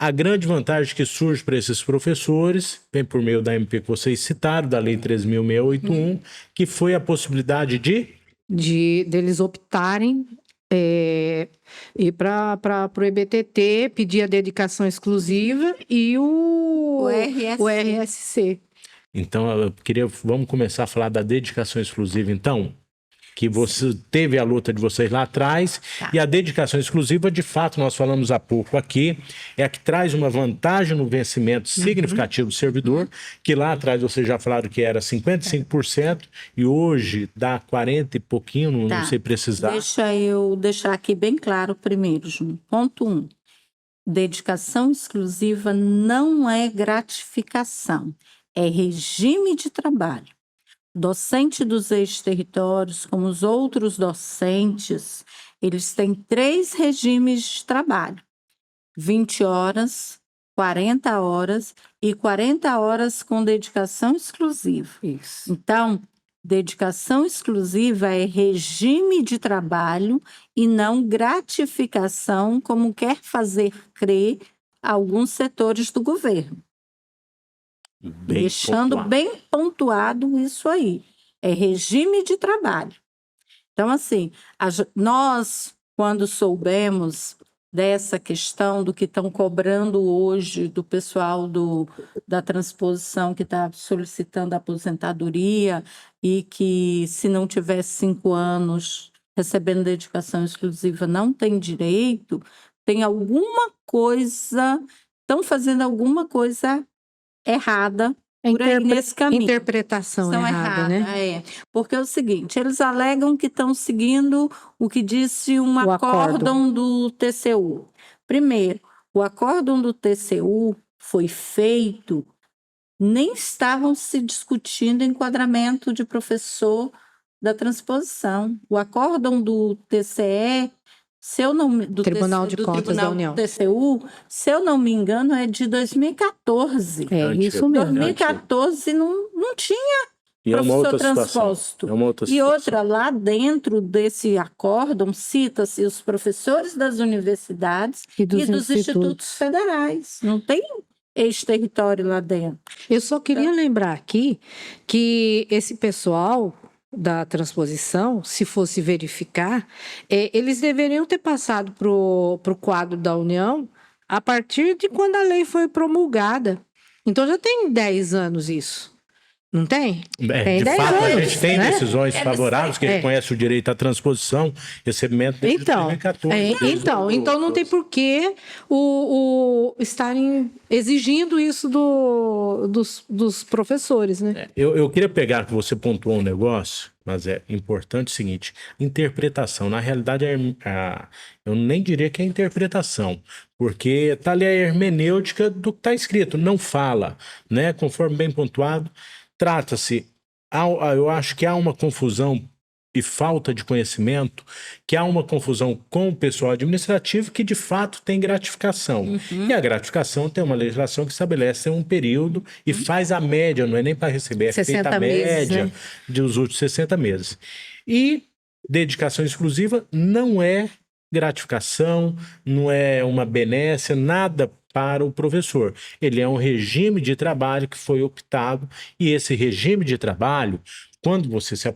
a grande vantagem que surge para esses professores vem por meio da MP que vocês citaram, da Lei 3.681, que foi a possibilidade deles optarem ir para o EBTT, pedir a dedicação exclusiva e o RSC. Então, vamos começar a falar da dedicação exclusiva, então, que você teve a luta de vocês lá atrás, e a dedicação exclusiva, de fato, nós falamos há pouco aqui, é a que traz uma vantagem no vencimento significativo do servidor, que lá atrás vocês já falaram que era 55%, e hoje dá 40 e pouquinho, não sei precisar. Deixa eu deixar aqui bem claro primeiro, Júnior. Ponto 1. Dedicação exclusiva não é gratificação, é regime de trabalho. Docente dos ex-territórios, como os outros docentes, eles têm 3 regimes de trabalho: 20 horas, 40 horas e 40 horas com dedicação exclusiva. Isso. Então, dedicação exclusiva é regime de trabalho e não gratificação, como quer fazer crer alguns setores do governo. Deixando bem pontuado isso aí. É regime de trabalho. Então, assim, nós, quando soubemos dessa questão do que estão cobrando hoje do pessoal da transposição que está solicitando aposentadoria e que, se não tiver 5 anos recebendo dedicação exclusiva, não tem direito, tem alguma coisa, estão fazendo alguma coisa errada por aí nesse caminho. Interpretação errada, né? Porque é o seguinte, eles alegam que estão seguindo o que disse um acórdão do TCU. Primeiro, o acórdão do TCU foi feito, nem estavam se discutindo enquadramento de professor da transposição. O acórdão do TCE, do Tribunal de Contas da União. TCU, se eu não me engano, é de 2014. Isso mesmo. 2014 não tinha professor transposto. E outra, lá dentro desse acórdão, cita-se os professores das universidades e dos institutos federais. Não tem ex-território lá dentro. Eu só queria lembrar aqui que esse pessoal da transposição, se fosse verificar, eles deveriam ter passado para o quadro da União a partir de quando a lei foi promulgada. Então já tem 10 anos isso. Não tem? Tem De 10 fato, a anos, gente tem né? decisões favoráveis que reconhecem o direito à transposição, recebimento desde Então, 2014. então não tem por que estarem exigindo isso dos professores, né? Eu queria pegar que você pontuou um negócio, mas é importante o seguinte: interpretação. Na realidade, eu nem diria que é interpretação, porque está ali a hermenêutica do que está escrito, não fala, né? Conforme bem pontuado, trata-se. Eu acho que há uma confusão e falta de conhecimento, que há uma confusão com o pessoal administrativo que de fato tem gratificação. E a gratificação tem uma legislação que estabelece um período e faz a média, não é nem para receber, é feita 60 a meses, média, né? dos últimos 60 meses. E dedicação exclusiva não é gratificação, não é uma benécia, nada para o professor. Ele é um regime de trabalho que foi optado, e esse regime de trabalho, quando você se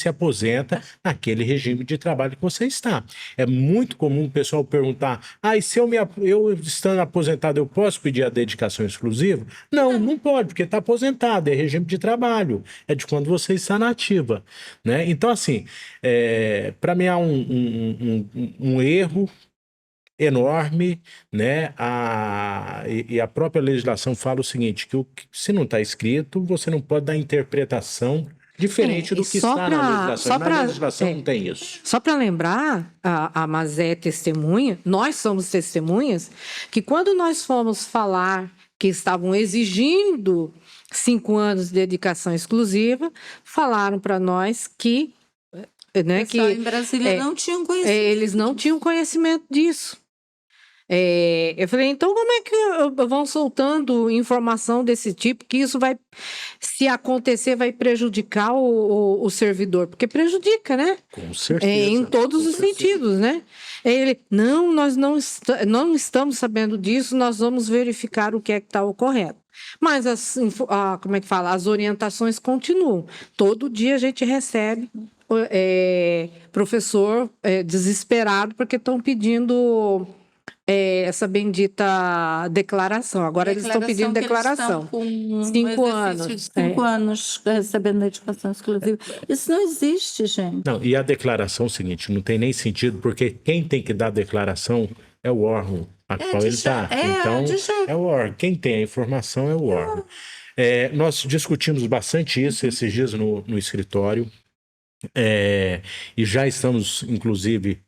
aposenta naquele regime de trabalho que você está. É muito comum o pessoal perguntar: e se eu estando aposentado, eu posso pedir a dedicação exclusiva? Não, não pode, porque está aposentado, é regime de trabalho, é de quando você está na ativa, né? Então, assim, para mim há um erro enorme, né? E a própria legislação fala o seguinte: que se não está escrito, você não pode dar interpretação diferente do que está na legislação. Na legislação não tem isso. Só para lembrar, a Mazé é testemunha, nós somos testemunhas, que quando nós fomos falar que estavam exigindo 5 anos de dedicação exclusiva, falaram para nós que, né, que em Brasília não tinham conhecimento. Eles não tinham conhecimento disso. Eu falei, então como é que vão soltando informação desse tipo, que isso vai, se acontecer, vai prejudicar o servidor? Porque prejudica, né? Com certeza. Em todos os sentidos, né? Ele, não, nós não estamos sabendo disso, nós vamos verificar o que é que está ocorrendo. Mas como é que fala? As orientações continuam. Todo dia a gente recebe professor desesperado porque estão pedindo essa bendita declaração. Agora eles estão pedindo declaração. Com 5 anos. 5 anos recebendo dedicação exclusiva. Isso não existe, gente. Não, e a declaração é o seguinte: não tem nem sentido, porque quem tem que dar a declaração é o órgão a qual ele está. Então, é o órgão. Quem tem a informação é o órgão. Nós discutimos bastante isso esses dias no escritório, e já estamos, inclusive,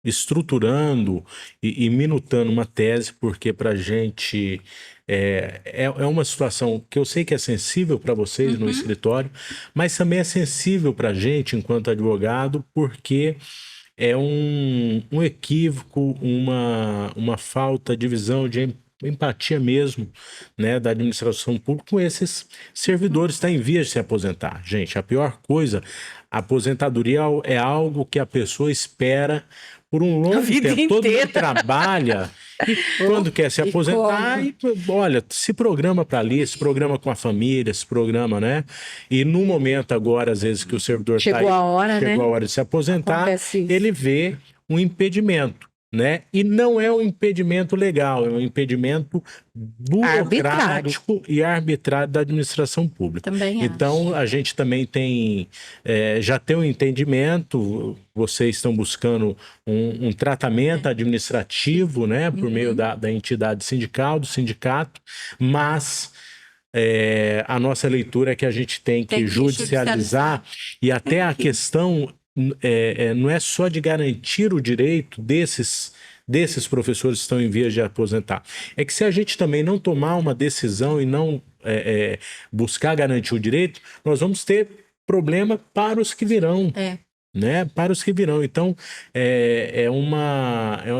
estruturando e minutando uma tese, porque para a gente é uma situação que eu sei que é sensível para vocês no escritório, mas também é sensível para a gente enquanto advogado, porque é um equívoco, uma falta de visão, de empatia mesmo, né, da administração pública com esses servidores que estão em vias de se aposentar. Gente, a pior coisa, a aposentadoria é algo que a pessoa espera por um longo tempo. Todo mundo trabalha e quando quer se aposentar, olha, se programa para ali, se programa com a família, se programa, né? E no momento agora, às vezes, que o servidor chegou a hora de se aposentar, ele vê um impedimento, né? E não é um impedimento legal, é um impedimento burocrático e arbitrário da administração pública. Também então, a gente também tem, já tem um entendimento, vocês estão buscando um tratamento administrativo, né? Por meio da entidade sindical, do sindicato, mas a nossa leitura é que a gente tem que judicializar, e até a questão não é só de garantir o direito desses professores que estão em vias de aposentar. É que se a gente também não tomar uma decisão e não buscar garantir o direito, nós vamos ter problema para os que virão. Né? Para os que virão. Então, é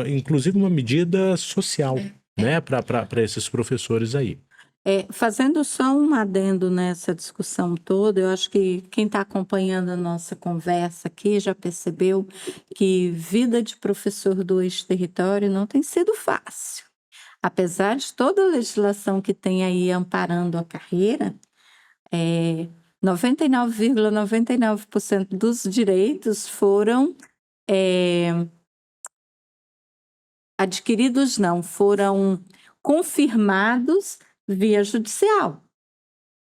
inclusive uma medida social, né? Para esses professores aí. Fazendo só um adendo nessa discussão toda, eu acho que quem está acompanhando a nossa conversa aqui já percebeu que vida de professor do ex-território não tem sido fácil. apesar de toda a legislação que tem aí amparando a carreira, 99,99% dos direitos foram adquiridos, não, foram confirmados via judicial.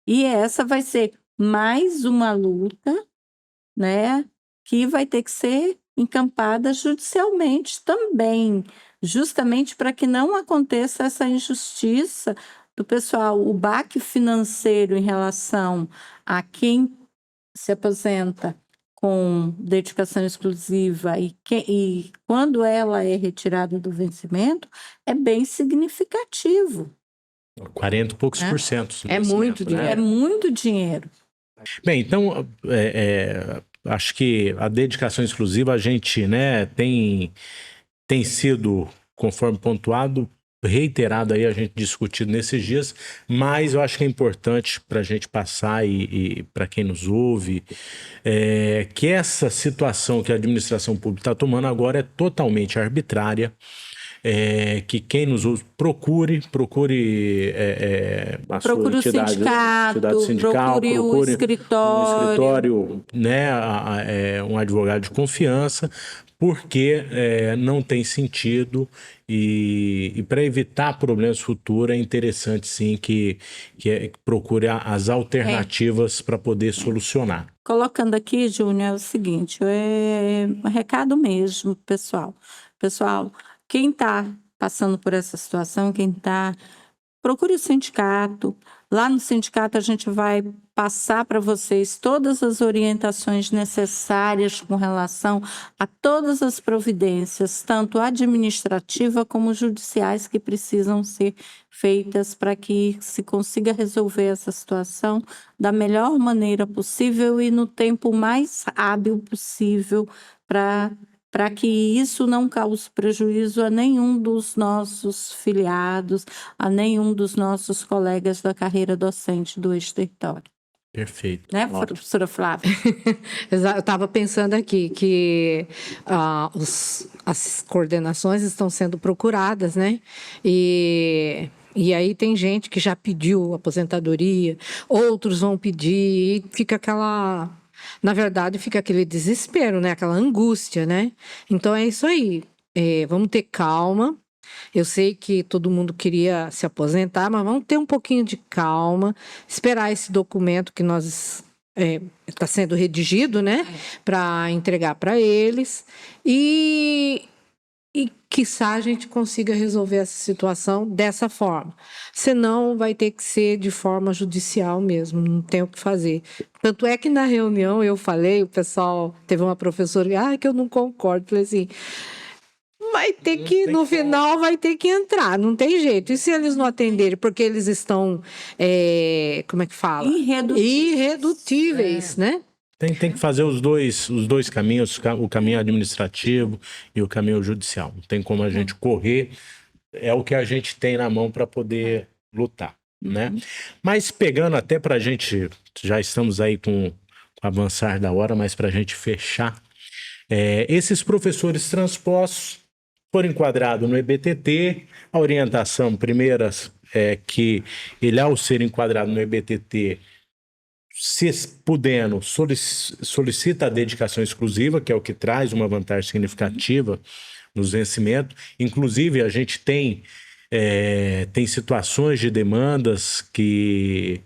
E essa vai ser mais uma luta, né, que vai ter que ser encampada judicialmente também, justamente para que não aconteça essa injustiça do pessoal, o baque financeiro em relação a quem se aposenta com dedicação exclusiva e quando ela é retirada do vencimento, é bem significativo. 40 e poucos por cento. É muito dinheiro. É muito dinheiro. Bem, então, acho que a dedicação exclusiva a gente, né, tem sido, conforme pontuado, reiterado aí, a gente discutido nesses dias, mas eu acho que é importante para a gente passar e para quem nos ouve, que essa situação que a administração pública está tomando agora é totalmente arbitrária. Que quem nos ouve procure a sua Procure o entidade, sindicato, sindical, procure o um escritório, né, um advogado de confiança, porque não tem sentido e para evitar problemas futuros é interessante sim que procure as alternativas para poder solucionar. Colocando aqui, Júnior, é o seguinte, um recado mesmo, pessoal. Pessoal, quem está passando por essa situação, procure o sindicato. Lá no sindicato a gente vai passar para vocês todas as orientações necessárias com relação a todas as providências, tanto administrativa como judiciais, que precisam ser feitas para que se consiga resolver essa situação da melhor maneira possível e no tempo mais hábil possível para que isso não cause prejuízo a nenhum dos nossos filiados, a nenhum dos nossos colegas da carreira docente do ex-território. Perfeito. Né, professora Flávia? Eu estava pensando aqui que as coordenações estão sendo procuradas, né? E aí tem gente que já pediu aposentadoria, outros vão pedir, e fica na verdade, fica aquele desespero, né? Aquela angústia, né? Então, é isso aí. Vamos ter calma. Eu sei que todo mundo queria se aposentar, mas vamos ter um pouquinho de calma, esperar esse documento que está sendo redigido, né? Para entregar para eles. E quiçá a gente consiga resolver essa situação dessa forma. Senão, vai ter que ser de forma judicial mesmo, não tem o que fazer. Tanto é que na reunião eu falei, o pessoal, teve uma professora que eu não concordo, falei assim, vai ter que, no final, vai ter que entrar, não tem jeito. E se eles não atenderem, porque eles estão, como é que fala? Irredutíveis, né? Tem que fazer os dois caminhos, o caminho administrativo e o caminho judicial. Não tem como a gente correr, é o que a gente tem na mão para poder lutar, né? Mas pegando até para a gente, já estamos aí com o avançar da hora, mas para a gente fechar, esses professores transpostos foram enquadrados no EBTT, a orientação primeira é que ele, ao ser enquadrado no EBTT, se podendo, solicita a dedicação exclusiva, que é o que traz uma vantagem significativa nos vencimentos. Inclusive, a gente tem situações de demandas que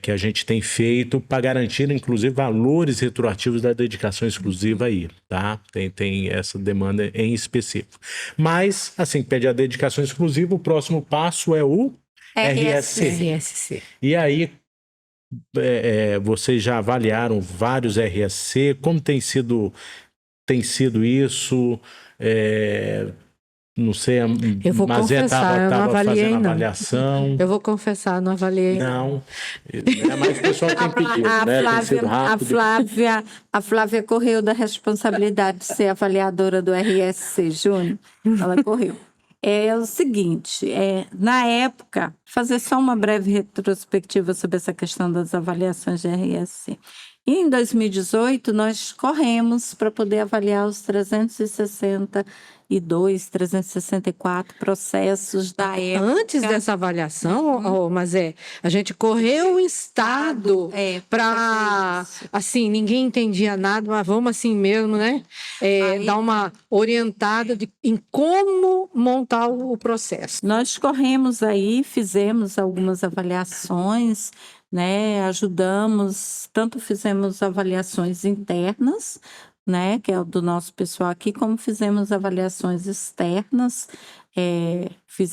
a gente tem feito para garantir, inclusive, valores retroativos da dedicação exclusiva aí, tá? Tem essa demanda em específico. Mas, assim que pede a dedicação exclusiva, o próximo passo é o RSC. E aí, vocês já avaliaram vários RSC, como tem sido isso? Não sei, eu vou confessar, eu não avaliei, fazendo não. Avaliação. Eu vou confessar, não avaliei. Não, mas o pessoal tem pedido, né? Tem sido rápido. A Flávia correu da responsabilidade de ser avaliadora do RSC, Júnior. Ela correu. É o seguinte, na época, fazer só uma breve retrospectiva sobre essa questão das avaliações de RSC. E em 2018, nós corremos para poder avaliar os 364 processos da época. Antes dessa avaliação, mas a gente correu o estado para, assim, ninguém entendia nada, mas vamos assim mesmo, né? Dar uma orientada em como montar o processo. Nós corremos aí, fizemos algumas avaliações, né? Ajudamos, tanto fizemos avaliações internas, né, que é o do nosso pessoal aqui, como fizemos avaliações externas. Fiz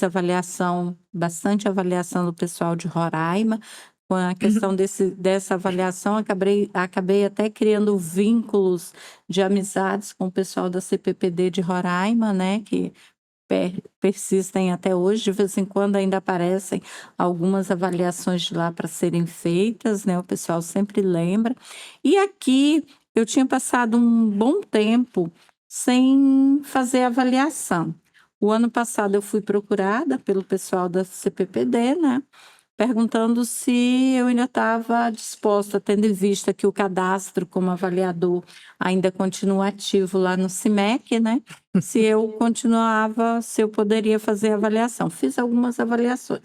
bastante avaliação do pessoal de Roraima. Com a questão dessa avaliação, acabei até criando vínculos de amizades com o pessoal da CPPD de Roraima, né, que persistem até hoje. De vez em quando ainda aparecem algumas avaliações de lá para serem feitas, né, o pessoal sempre lembra. E aqui eu tinha passado um bom tempo sem fazer avaliação. O ano passado eu fui procurada pelo pessoal da CPPD, né, perguntando se eu ainda estava disposta, tendo em vista que o cadastro como avaliador ainda continua ativo lá no CIMEC, né, se eu poderia fazer avaliação. Fiz algumas avaliações.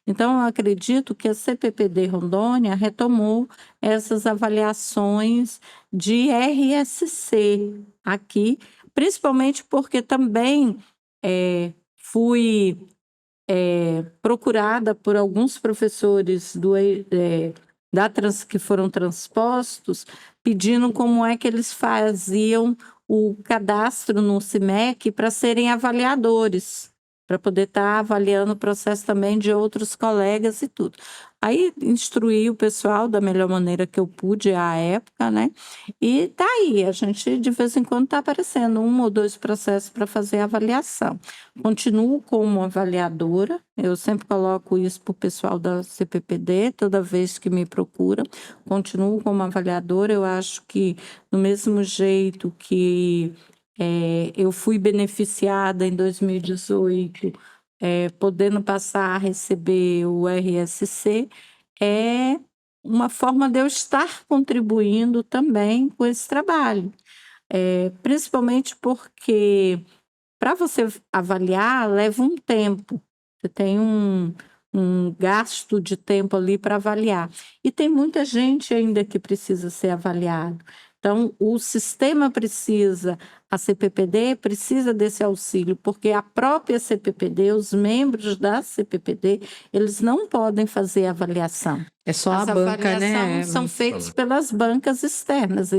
Então, eu acredito que a CPPD Rondônia retomou essas avaliações de RSC aqui, principalmente porque também fui procurada por alguns professores que foram transpostos, pedindo como é que eles faziam o cadastro no CIMEC para serem avaliadores, para poder estar avaliando o processo também de outros colegas e tudo. Aí instruí o pessoal da melhor maneira que eu pude à época, né? E tá aí, a gente de vez em quando está aparecendo 1 ou 2 processos para fazer avaliação. Continuo como avaliadora, eu sempre coloco isso para o pessoal da CPPD, toda vez que me procuram. Continuo como avaliadora, eu acho que do mesmo jeito que eu fui beneficiada em 2018, podendo passar a receber o RSC, é uma forma de eu estar contribuindo também com esse trabalho. Principalmente porque, para você avaliar, leva um tempo. Você tem um gasto de tempo ali para avaliar. E tem muita gente ainda que precisa ser avaliado. Então, o sistema precisa, a CPPD precisa desse auxílio, porque a própria CPPD, os membros da CPPD, eles não podem fazer avaliação. É só a banca, né? As avaliações são feitas pelas bancas externas.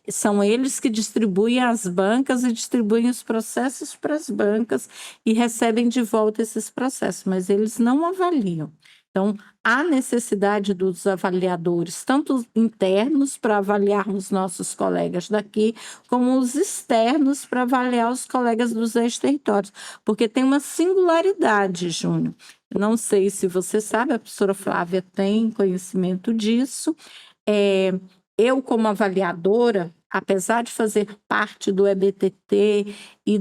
São eles que distribuem as bancas e distribuem os processos para as bancas e recebem de volta esses processos, mas eles não avaliam. Então, há necessidade dos avaliadores, tanto internos para avaliar os nossos colegas daqui, como os externos para avaliar os colegas dos ex-territórios, porque tem uma singularidade, Júnior. Não sei se você sabe, a professora Flávia tem conhecimento disso. Eu, como avaliadora, apesar de fazer parte do EBTT e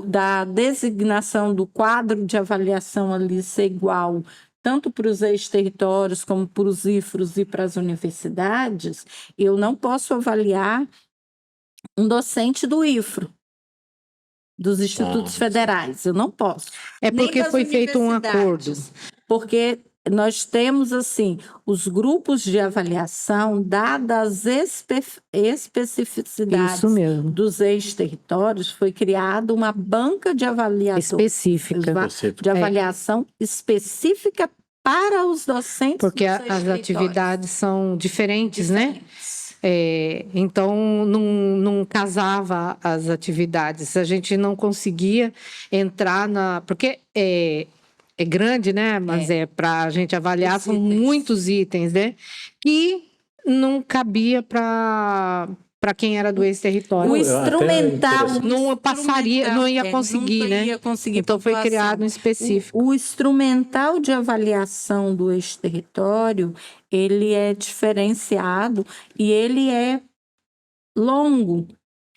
da designação do quadro de avaliação ali ser igual tanto para os ex-territórios como para os IFROS e para as universidades, eu não posso avaliar um docente do IFRO, dos institutos federais, eu não posso. É porque foi feito um acordo. Porque nós temos, assim, os grupos de avaliação, dadas as especificidades dos ex-territórios, foi criada uma banca de avaliação específica para os docentes. Porque as atividades são diferentes, né? Então, não casava as atividades. A gente não conseguia entrar porque é grande, né? Mas para a gente avaliar, são muitos itens, né? E não cabia para quem era do ex-território. O instrumental não passaria, não ia conseguir, né? Então foi criado um específico. O instrumental de avaliação do ex-território, ele é diferenciado e ele é longo,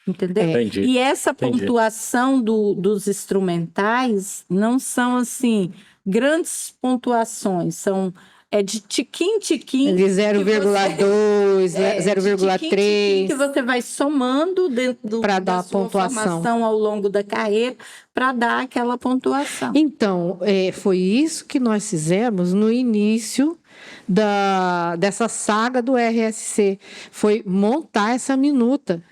entendeu? E essa pontuação dos instrumentais não são assim grandes pontuações, são é de tiquinho, tiquinho. De 0,2, de 0,3. que você vai somando dentro Pra da dar a sua pontuação. formação ao longo da carreira para dar aquela pontuação. Então, foi isso que nós fizemos no início dessa saga do RSC. Foi montar essa minuta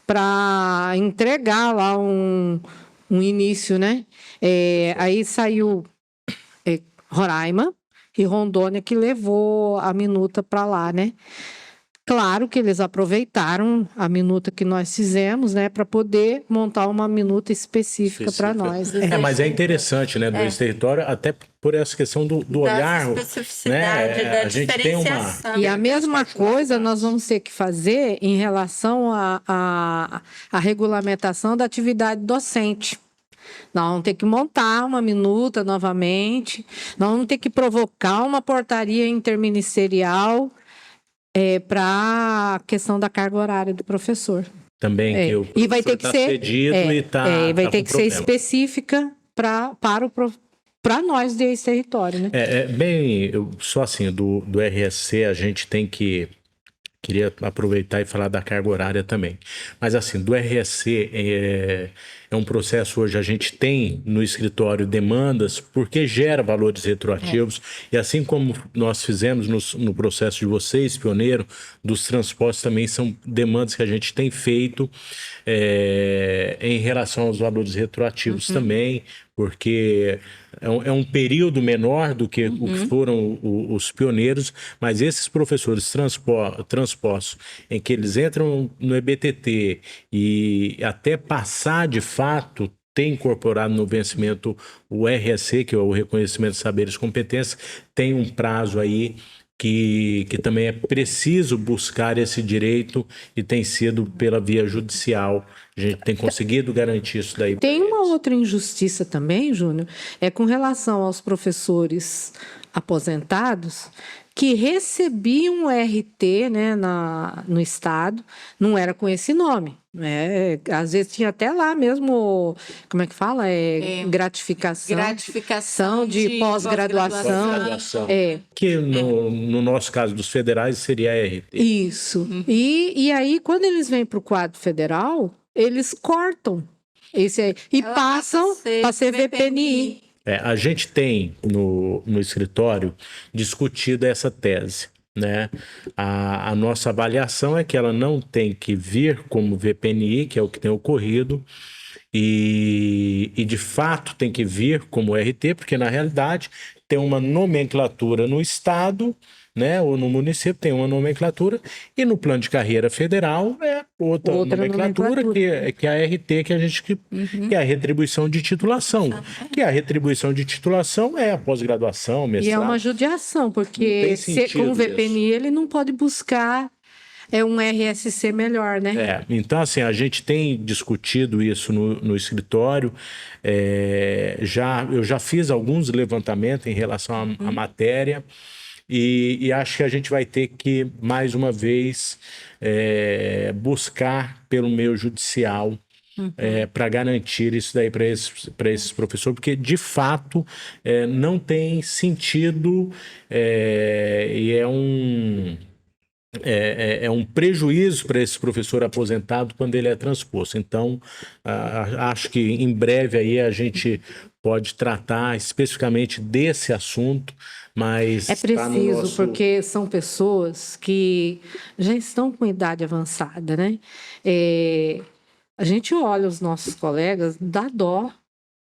para entregar lá um início, né? Aí saiu Roraima e Rondônia que levou a minuta para lá, né? Claro que eles aproveitaram a minuta que nós fizemos, né, para poder montar uma minuta específica para nós. Mas é interessante, né, do território, até por essa questão do olhar, especificidade, né? da A gente tem uma... diferenciação. E a mesma coisa nós vamos ter que fazer em relação à regulamentação da atividade docente. Nós vamos ter que montar uma minuta novamente, nós vamos ter que provocar uma portaria interministerial para a questão da carga horária do professor. Também, que o E vai ter que ser cedido e vai ter com que ser problema. específica para nós desse território, né? Só assim, do RSC a gente tem que... Queria aproveitar e falar da carga horária também. Mas assim, do RSC é um processo hoje, a gente tem no escritório demandas porque gera valores retroativos e assim como nós fizemos no processo de vocês, pioneiro, dos transportes também são demandas que a gente tem feito em relação aos valores retroativos também, porque é um período menor do que o que foram os pioneiros, mas esses professores transpostos em que eles entram no EBTT e até passar de fato ter incorporado no vencimento o RSC, que é o Reconhecimento de Saberes e Competências, tem um prazo aí que também é preciso buscar esse direito e tem sido pela via judicial. A gente tem conseguido garantir isso daí. Tem uma outra injustiça também, Júnior, com relação aos professores aposentados que recebiam o RT, né, no Estado, não era com esse nome. Às vezes tinha até lá mesmo, como é que fala? Gratificação de pós-graduação. Que no nosso caso dos federais seria RT. Isso. E aí, quando eles vêm para o quadro federal, eles cortam esse aí e passam para ser VPNI. A gente tem no escritório discutido essa tese, né? A nossa avaliação é que ela não tem que vir como VPNI, que é o que tem ocorrido, e de fato tem que vir como RT, porque na realidade tem uma nomenclatura no Estado, né, ou no município tem uma nomenclatura, e no plano de carreira federal é outra nomenclatura. Que é a RT, que é a retribuição de titulação. Que a retribuição de titulação é a pós-graduação, mestrado. E é uma judiação, porque com o VPNI ele não pode buscar um RSC melhor, né? Então, assim, a gente tem discutido isso no escritório. Eu já fiz alguns levantamentos em relação à matéria. E acho que a gente vai ter que, mais uma vez, buscar pelo meio judicial para garantir isso daí para esses professores, porque, de fato, não tem sentido e é um prejuízo para esse professor aposentado quando ele é transposto. Então, acho que em breve aí a gente pode tratar especificamente desse assunto, mas é preciso, porque são pessoas que já estão com idade avançada, né? A gente olha os nossos colegas, dá dó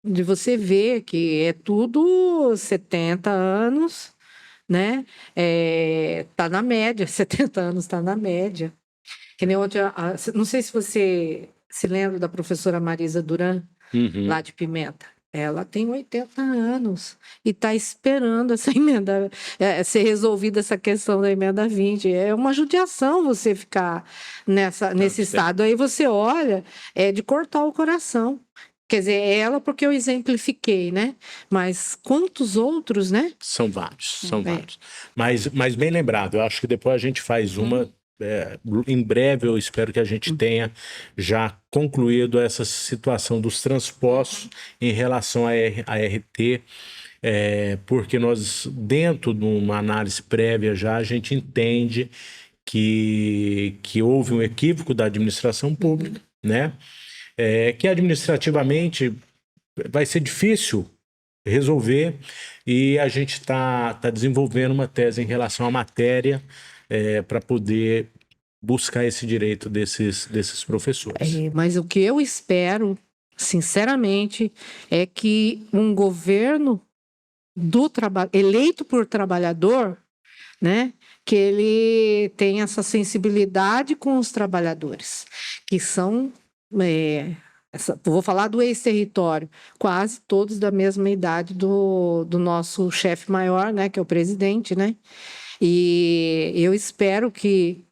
de você ver que é tudo 70 anos, né? Tá na média, 70 anos está na média. Que nem outra, não sei se você se lembra da professora Marisa Duran, lá de Pimenta. Ela tem 80 anos e está esperando essa emenda, ser resolvida essa questão da emenda 20. É uma judiação você ficar nesse estado. Aí você olha, de cortar o coração. Quer dizer, ela porque eu exemplifiquei, né? Mas quantos outros, né? São vários. Mas bem lembrado, eu acho que depois a gente faz uma... em breve eu espero que a gente tenha já concluído essa situação dos transpostos em relação à RT porque nós, dentro de uma análise prévia já, a gente entende que houve um equívoco da administração pública, né? Que administrativamente vai ser difícil resolver, e a gente está desenvolvendo uma tese em relação à matéria para poder buscar esse direito desses professores. Mas o que eu espero, sinceramente, é que um governo eleito por trabalhador, né, que ele tenha essa sensibilidade com os trabalhadores, que são, vou falar do ex-território, quase todos da mesma idade do nosso chefe maior, né, que é o presidente, né, e eu espero que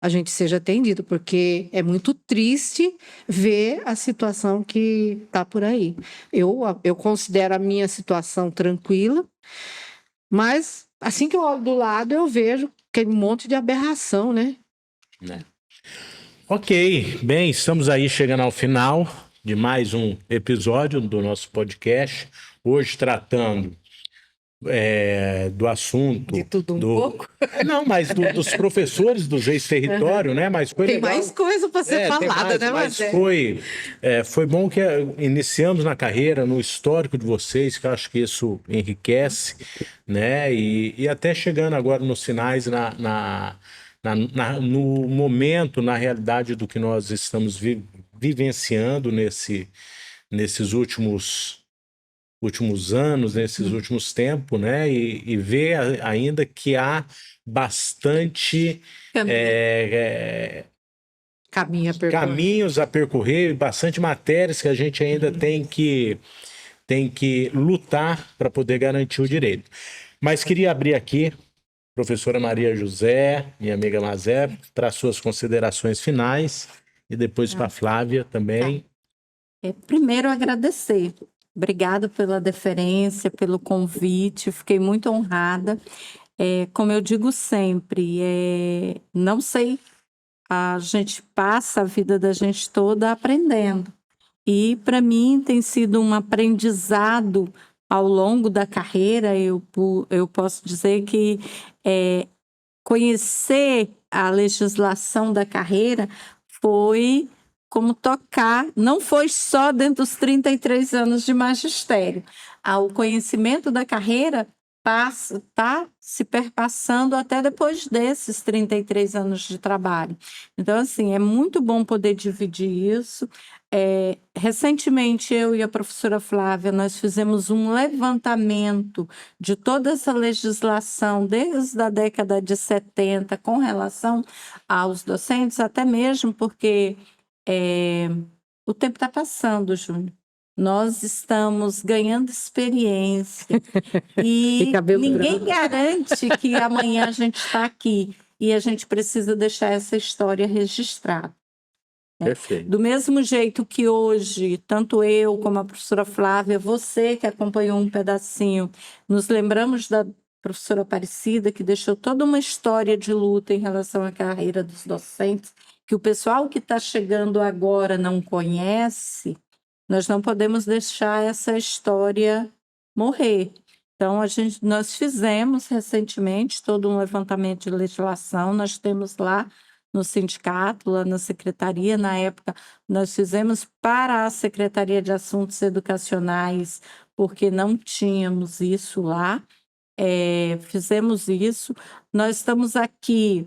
a gente seja atendido, porque é muito triste ver a situação que está por aí. Eu considero a minha situação tranquila, mas assim que eu olho do lado, eu vejo aquele monte de aberração, né? Ok, bem, estamos aí chegando ao final de mais um episódio do nosso podcast, hoje tratando do assunto... De tudo um pouco. Não, mas dos professores dos ex-território, né? Mas foi Tem legal. mais coisa para ser falada, né, mas Marcelo? foi bom que iniciamos na carreira, no histórico de vocês, que eu acho que isso enriquece, né? E até chegando agora nos finais, no momento, na realidade do que nós estamos vivenciando nesses últimos anos, nesses últimos tempos, né? E ver ainda que há bastante caminhos a percorrer, bastante matérias que a gente ainda tem que lutar para poder garantir o direito. Mas queria abrir aqui, professora Maria José, minha amiga Mazé, para suas considerações finais, e depois para a Flávia também. Primeiro, agradecer. Obrigada pela deferência, pelo convite, fiquei muito honrada. Como eu digo sempre, não sei, a gente passa a vida da gente toda aprendendo. E para mim tem sido um aprendizado ao longo da carreira. Eu posso dizer que conhecer a legislação da carreira foi como tocar, não foi só dentro dos 33 anos de magistério. O conhecimento da carreira está se perpassando até depois desses 33 anos de trabalho. Então, assim, é muito bom poder dividir isso. Recentemente, eu e a professora Flávia, nós fizemos um levantamento de toda essa legislação desde a década de 70 com relação aos docentes, até mesmo porque o tempo está passando, Júnior. Nós estamos ganhando experiência e ninguém garante que amanhã a gente está aqui, e a gente precisa deixar essa história registrada. Perfeito. Do mesmo jeito que hoje, tanto eu como a professora Flávia, você que acompanhou um pedacinho, nos lembramos da professora Aparecida, que deixou toda uma história de luta em relação à carreira dos docentes, que o pessoal que está chegando agora não conhece. Nós não podemos deixar essa história morrer. Então, nós fizemos recentemente todo um levantamento de legislação, nós temos lá no sindicato, lá na secretaria, na época, nós fizemos para a Secretaria de Assuntos Educacionais, porque não tínhamos isso lá, fizemos isso. Nós estamos aqui,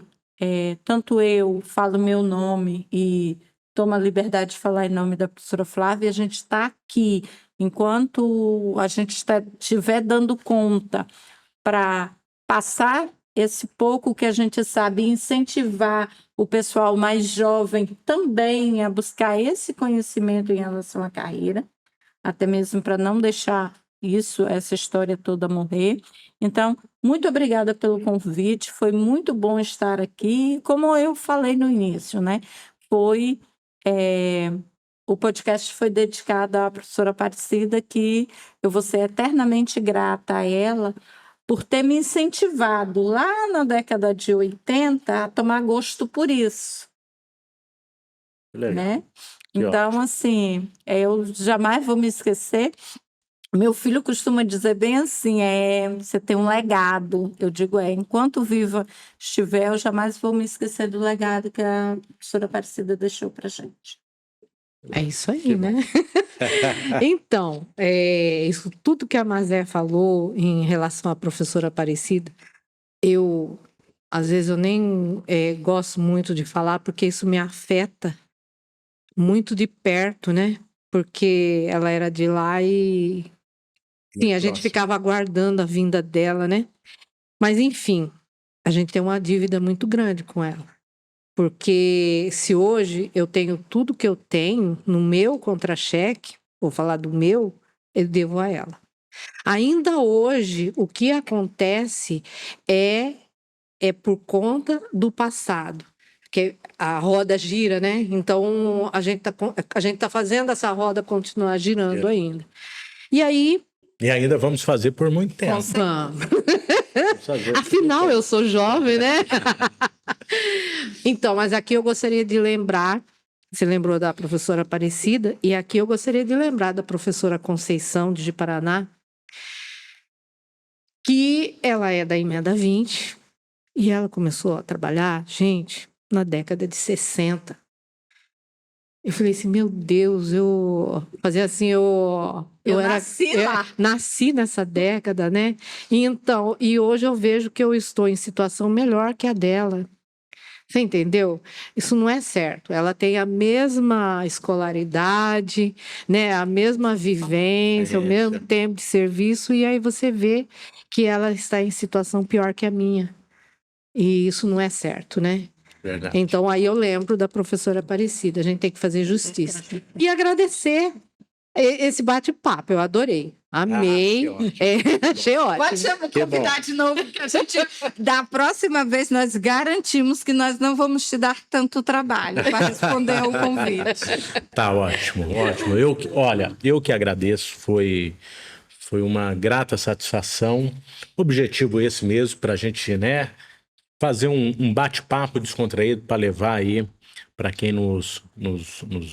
tanto eu falo meu nome e tomo a liberdade de falar em nome da professora Flávia, a gente está aqui, enquanto a gente estiver dando conta para passar esse pouco que a gente sabe, incentivar o pessoal mais jovem também a buscar esse conhecimento em relação à carreira, até mesmo para não deixar essa história toda morrer. Então, muito obrigada pelo convite, foi muito bom estar aqui. Como eu falei no início, né? O podcast foi dedicado à professora Aparecida, que eu vou ser eternamente grata a ela por ter me incentivado lá na década de 80 a tomar gosto por isso. Legal. Né? Então, assim, eu jamais vou me esquecer Meu filho costuma dizer bem assim, você tem um legado. Eu digo, enquanto viva estiver, eu jamais vou me esquecer do legado que a professora Aparecida deixou para gente. É isso aí, Que bom. né? Então, isso tudo que a Mazé falou em relação à professora Aparecida, às vezes eu nem gosto muito de falar, porque isso me afeta muito de perto, né? Porque ela era de lá e, sim, a gente Próximo. ficava aguardando a vinda dela, né? Mas, enfim, a gente tem uma dívida muito grande com ela. Porque se hoje eu tenho tudo que eu tenho no meu contra-cheque, vou falar do meu, eu devo a ela. Ainda hoje, o que acontece é por conta do passado. Porque a roda gira, né? Então, a gente tá fazendo essa roda continuar girando ainda. E aí, E ainda vamos fazer por muito tempo. vamos. Vamos fazer Afinal, eu sou jovem, né? Então, mas aqui eu gostaria de lembrar, você lembrou da professora Aparecida, e aqui eu gostaria de lembrar da professora Conceição de Paraná, que ela é da emenda 20, e ela começou a trabalhar, gente, na década de 60. Eu falei assim, meu Deus, eu fazia assim, eu nasci lá. nasci nessa década, né? Então, e hoje eu vejo que eu estou em situação melhor que a dela. Você entendeu? Isso não é certo. Ela tem a mesma escolaridade, né? A mesma vivência, o mesmo tempo de serviço, e aí você vê que ela está em situação pior que a minha. E isso não é certo, né? Verdade. Então, aí eu lembro da professora Aparecida. A gente tem que fazer justiça. E agradecer esse bate-papo. Eu adorei. Amei. Achei ótimo. Pode chamar convidar de novo, que a gente, da próxima vez, nós garantimos que nós não vamos te dar tanto trabalho para responder ao convite. Tá ótimo, ótimo. Eu que agradeço, foi uma grata satisfação. Objetivo esse mesmo, para a gente, né, fazer um bate-papo descontraído para levar aí para quem nos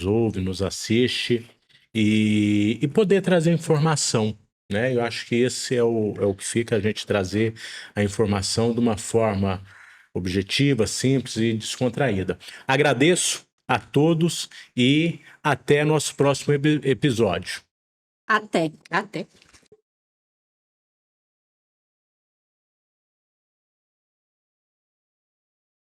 ouve, nos assiste e poder trazer informação, né? Eu acho que esse é o que fica, a gente trazer a informação de uma forma objetiva, simples e descontraída. Agradeço a todos e até nosso próximo episódio. Até. Até.